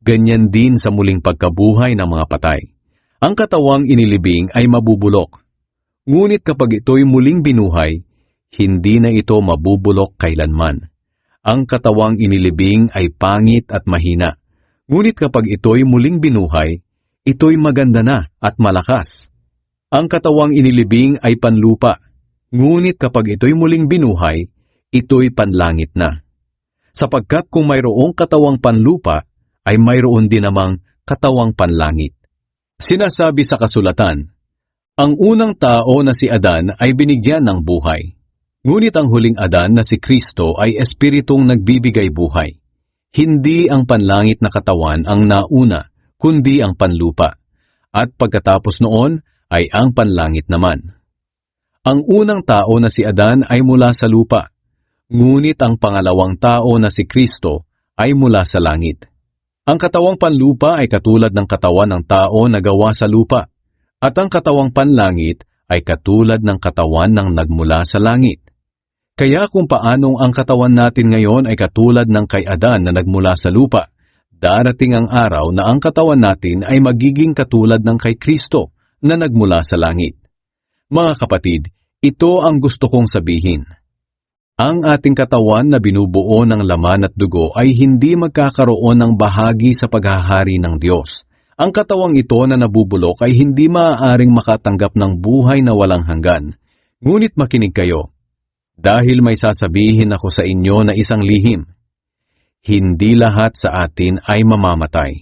Ganyan din sa muling pagkabuhay ng mga patay. Ang katawang inilibing ay mabubulok. Ngunit kapag ito'y muling binuhay, hindi na ito mabubulok kailanman. Ang katawang inilibing ay pangit at mahina. Ngunit kapag ito'y muling binuhay, ito'y maganda na at malakas. Ang katawang inilibing ay panlupa. Ngunit kapag ito'y muling binuhay, ito'y panlangit na. Sapagkat kung mayroong katawang panlupa, ay mayroon din namang katawang panlangit. Sinasabi sa kasulatan, ang unang tao na si Adan ay binigyan ng buhay. Ngunit ang huling Adan na si Kristo ay espiritong nagbibigay buhay. Hindi ang panlangit na katawan ang nauna, kundi ang panlupa. At pagkatapos noon ay ang panlangit naman. Ang unang tao na si Adan ay mula sa lupa, ngunit ang pangalawang tao na si Kristo ay mula sa langit. Ang katawang panlupa ay katulad ng katawan ng tao na gawa sa lupa, at ang katawang panlangit ay katulad ng katawan ng nagmula sa langit. Kaya kung paanong ang katawan natin ngayon ay katulad ng kay Adan na nagmula sa lupa, darating ang araw na ang katawan natin ay magiging katulad ng kay Kristo na nagmula sa langit. Mga kapatid, ito ang gusto kong sabihin. Ang ating katawan na binubuo ng laman at dugo ay hindi magkakaroon ng bahagi sa paghahari ng Diyos. Ang katawang ito na nabubulok ay hindi maaaring makatanggap ng buhay na walang hanggan. Ngunit makinig kayo. Dahil may sasabihin ako sa inyo na isang lihim. Hindi lahat sa atin ay mamamatay.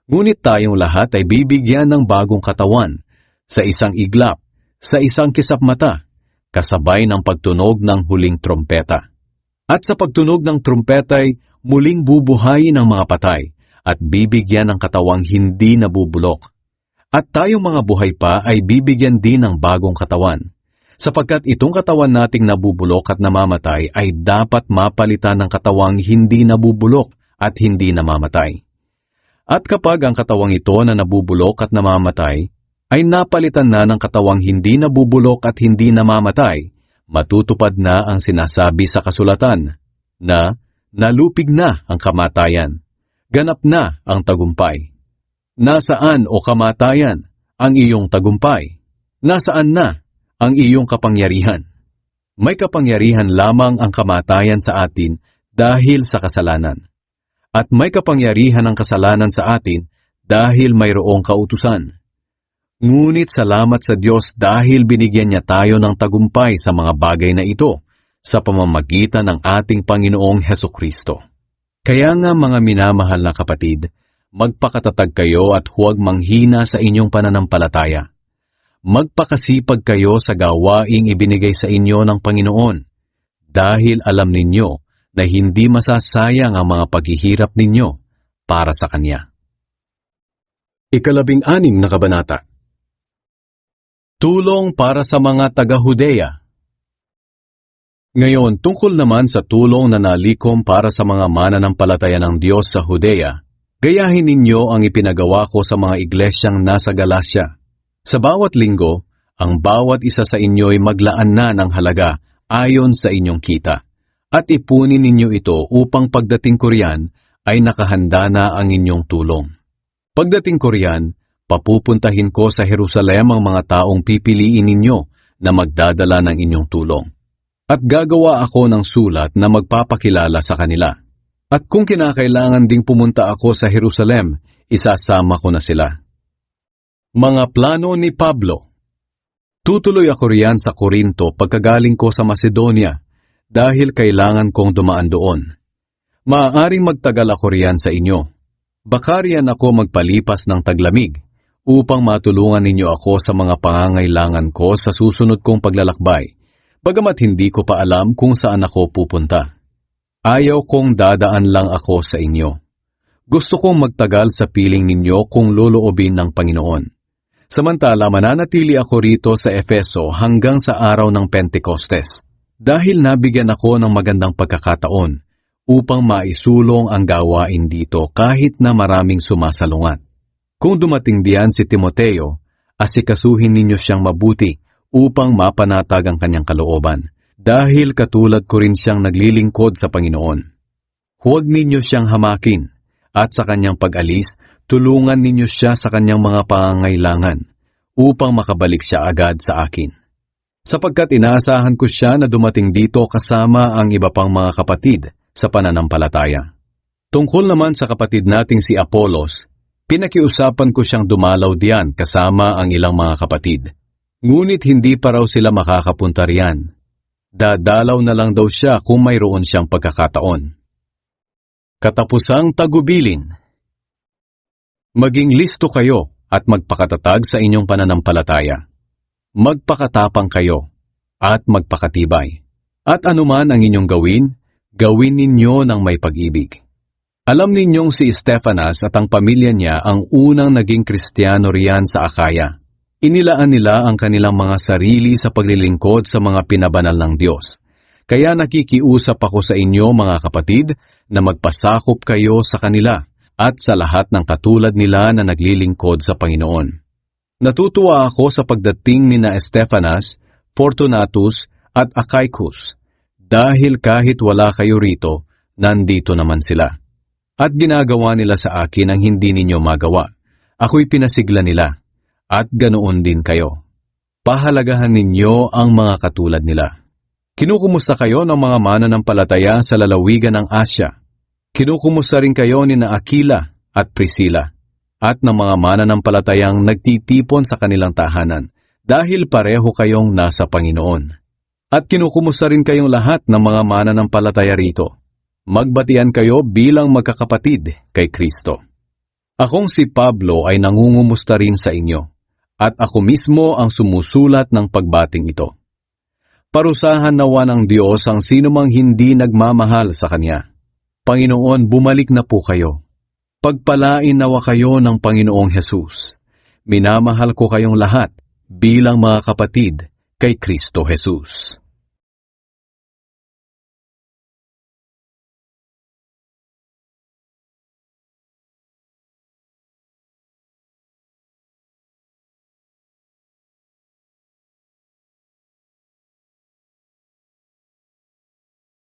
Ngunit tayong lahat ay bibigyan ng bagong katawan, sa isang iglap, sa isang kisap mata, kasabay ng pagtunog ng huling trompeta. At sa pagtunog ng trompeta ay muling bubuhayin ang mga patay, at bibigyan ng katawang hindi nabubulok. At tayong mga buhay pa ay bibigyan din ng bagong katawan. Sapagkat itong katawan nating nabubulok at namamatay ay dapat mapalitan ng katawang hindi nabubulok at hindi namamatay. At kapag ang katawang ito na nabubulok at namamatay ay napalitan na ng katawang hindi nabubulok at hindi namamatay, matutupad na ang sinasabi sa kasulatan na nalupig na ang kamatayan, ganap na ang tagumpay. Nasaan o kamatayan ang iyong tagumpay? Nasaan na ang iyong kapangyarihan? May kapangyarihan lamang ang kamatayan sa atin dahil sa kasalanan. At may kapangyarihan ang kasalanan sa atin dahil mayroong kautusan. Ngunit salamat sa Diyos dahil binigyan niya tayo ng tagumpay sa mga bagay na ito sa pamamagitan ng ating Panginoong Hesukristo. Kaya nga mga minamahal na kapatid, magpakatatag kayo at huwag manghina sa inyong pananampalataya. Magpakasipag kayo sa gawaing ibinigay sa inyo ng Panginoon dahil alam ninyo na hindi masasayang ang mga paghihirap ninyo para sa Kanya. 16 na kabanata. Tulong para sa mga taga-Hudeya. Ngayon, tungkol naman sa tulong na nalikom para sa mga mananampalataya ng Diyos sa Hudeya, gayahin ninyo ang ipinagawa ko sa mga iglesyang nasa Galacia. Sa bawat linggo, ang bawat isa sa inyo'y maglaan na ng halaga ayon sa inyong kita. At ipunin ninyo ito upang pagdating ko riyan ay nakahanda na ang inyong tulong. Pagdating ko riyan, papupuntahin ko sa Jerusalem ang mga taong pipiliin ninyo na magdadala ng inyong tulong. At gagawa ako ng sulat na magpapakilala sa kanila. At kung kinakailangan ding pumunta ako sa Jerusalem, isasama ko na sila. Mga plano ni Pablo. Tutuloy ako riyan sa Corinto pagkagaling ko sa Macedonia, dahil kailangan kong dumaan doon. Maaaring magtagal ako riyan sa inyo. Baka riyan ako magpalipas ng taglamig upang matulungan ninyo ako sa mga pangangailangan ko sa susunod kong paglalakbay, bagamat hindi ko pa alam kung saan ako pupunta. Ayaw kong dadaan lang ako sa inyo. Gusto kong magtagal sa piling ninyo kung loloobin ng Panginoon. Samantala, mananatili ako rito sa Efeso hanggang sa araw ng Pentecostes. Dahil nabigyan ako ng magandang pagkakataon upang maisulong ang gawain dito kahit na maraming sumasalungat. Kung dumating diyan si Timoteo, asikasuhin ninyo siyang mabuti upang mapanatag ang kanyang kalooban, dahil katulad ko rin siyang naglilingkod sa Panginoon. Huwag ninyo siyang hamakin, at sa kanyang pag-alis, tulungan ninyo siya sa kanyang mga pangangailangan upang makabalik siya agad sa akin. Sapagkat inaasahan ko siya na dumating dito kasama ang iba pang mga kapatid sa pananampalataya. Tungkol naman sa kapatid nating si Apolos, pinakiusapan ko siyang dumalaw diyan kasama ang ilang mga kapatid. Ngunit hindi pa raw sila makakapunta riyan. Dadalaw na lang daw siya kung mayroon siyang pagkakataon. Katapusang tagubilin. Maging listo kayo at magpakatatag sa inyong pananampalataya. Magpakatapang kayo at magpakatibay. At anuman ang inyong gawin, gawin ninyo ng may pag-ibig. Alam ninyong si Stefanas at ang pamilya niya ang unang naging Kristiyano riyan sa Akaya. Inilaan nila ang kanilang mga sarili sa paglilingkod sa mga pinabanal ng Diyos. Kaya nakikiusap ako sa inyo mga kapatid na magpasakop kayo sa kanila at sa lahat ng katulad nila na naglilingkod sa Panginoon. Natutuwa ako sa pagdating ni na Stefanas, Fortunatus at Achaicus, dahil kahit wala kayo rito, nandito naman sila. At ginagawa nila sa akin ang hindi ninyo magawa. Ako'y pinasigla nila, at ganoon din kayo. Pahalagahan ninyo ang mga katulad nila. Kinukumusta kayo ng mga mananampalataya sa lalawigan ng Asya. Kinukumusta rin kayo ni na Aquila at Priscilla, at ng mga mananampalatayang nagtitipon sa kanilang tahanan, dahil pareho kayong nasa Panginoon. At kinukumusta rin kayong lahat ng mga mananampalataya rito. Magbatian kayo bilang magkakapatid kay Kristo. Akong si Pablo ay nangungumusta rin sa inyo, at ako mismo ang sumusulat ng pagbating ito. Parusahan nawa ng Diyos ang sinumang hindi nagmamahal sa Kanya. Panginoon, bumalik na po kayo. Pagpalain nawa kayo ng Panginoong Hesus. Minamahal ko kayong lahat bilang mga kapatid kay Kristo Hesus.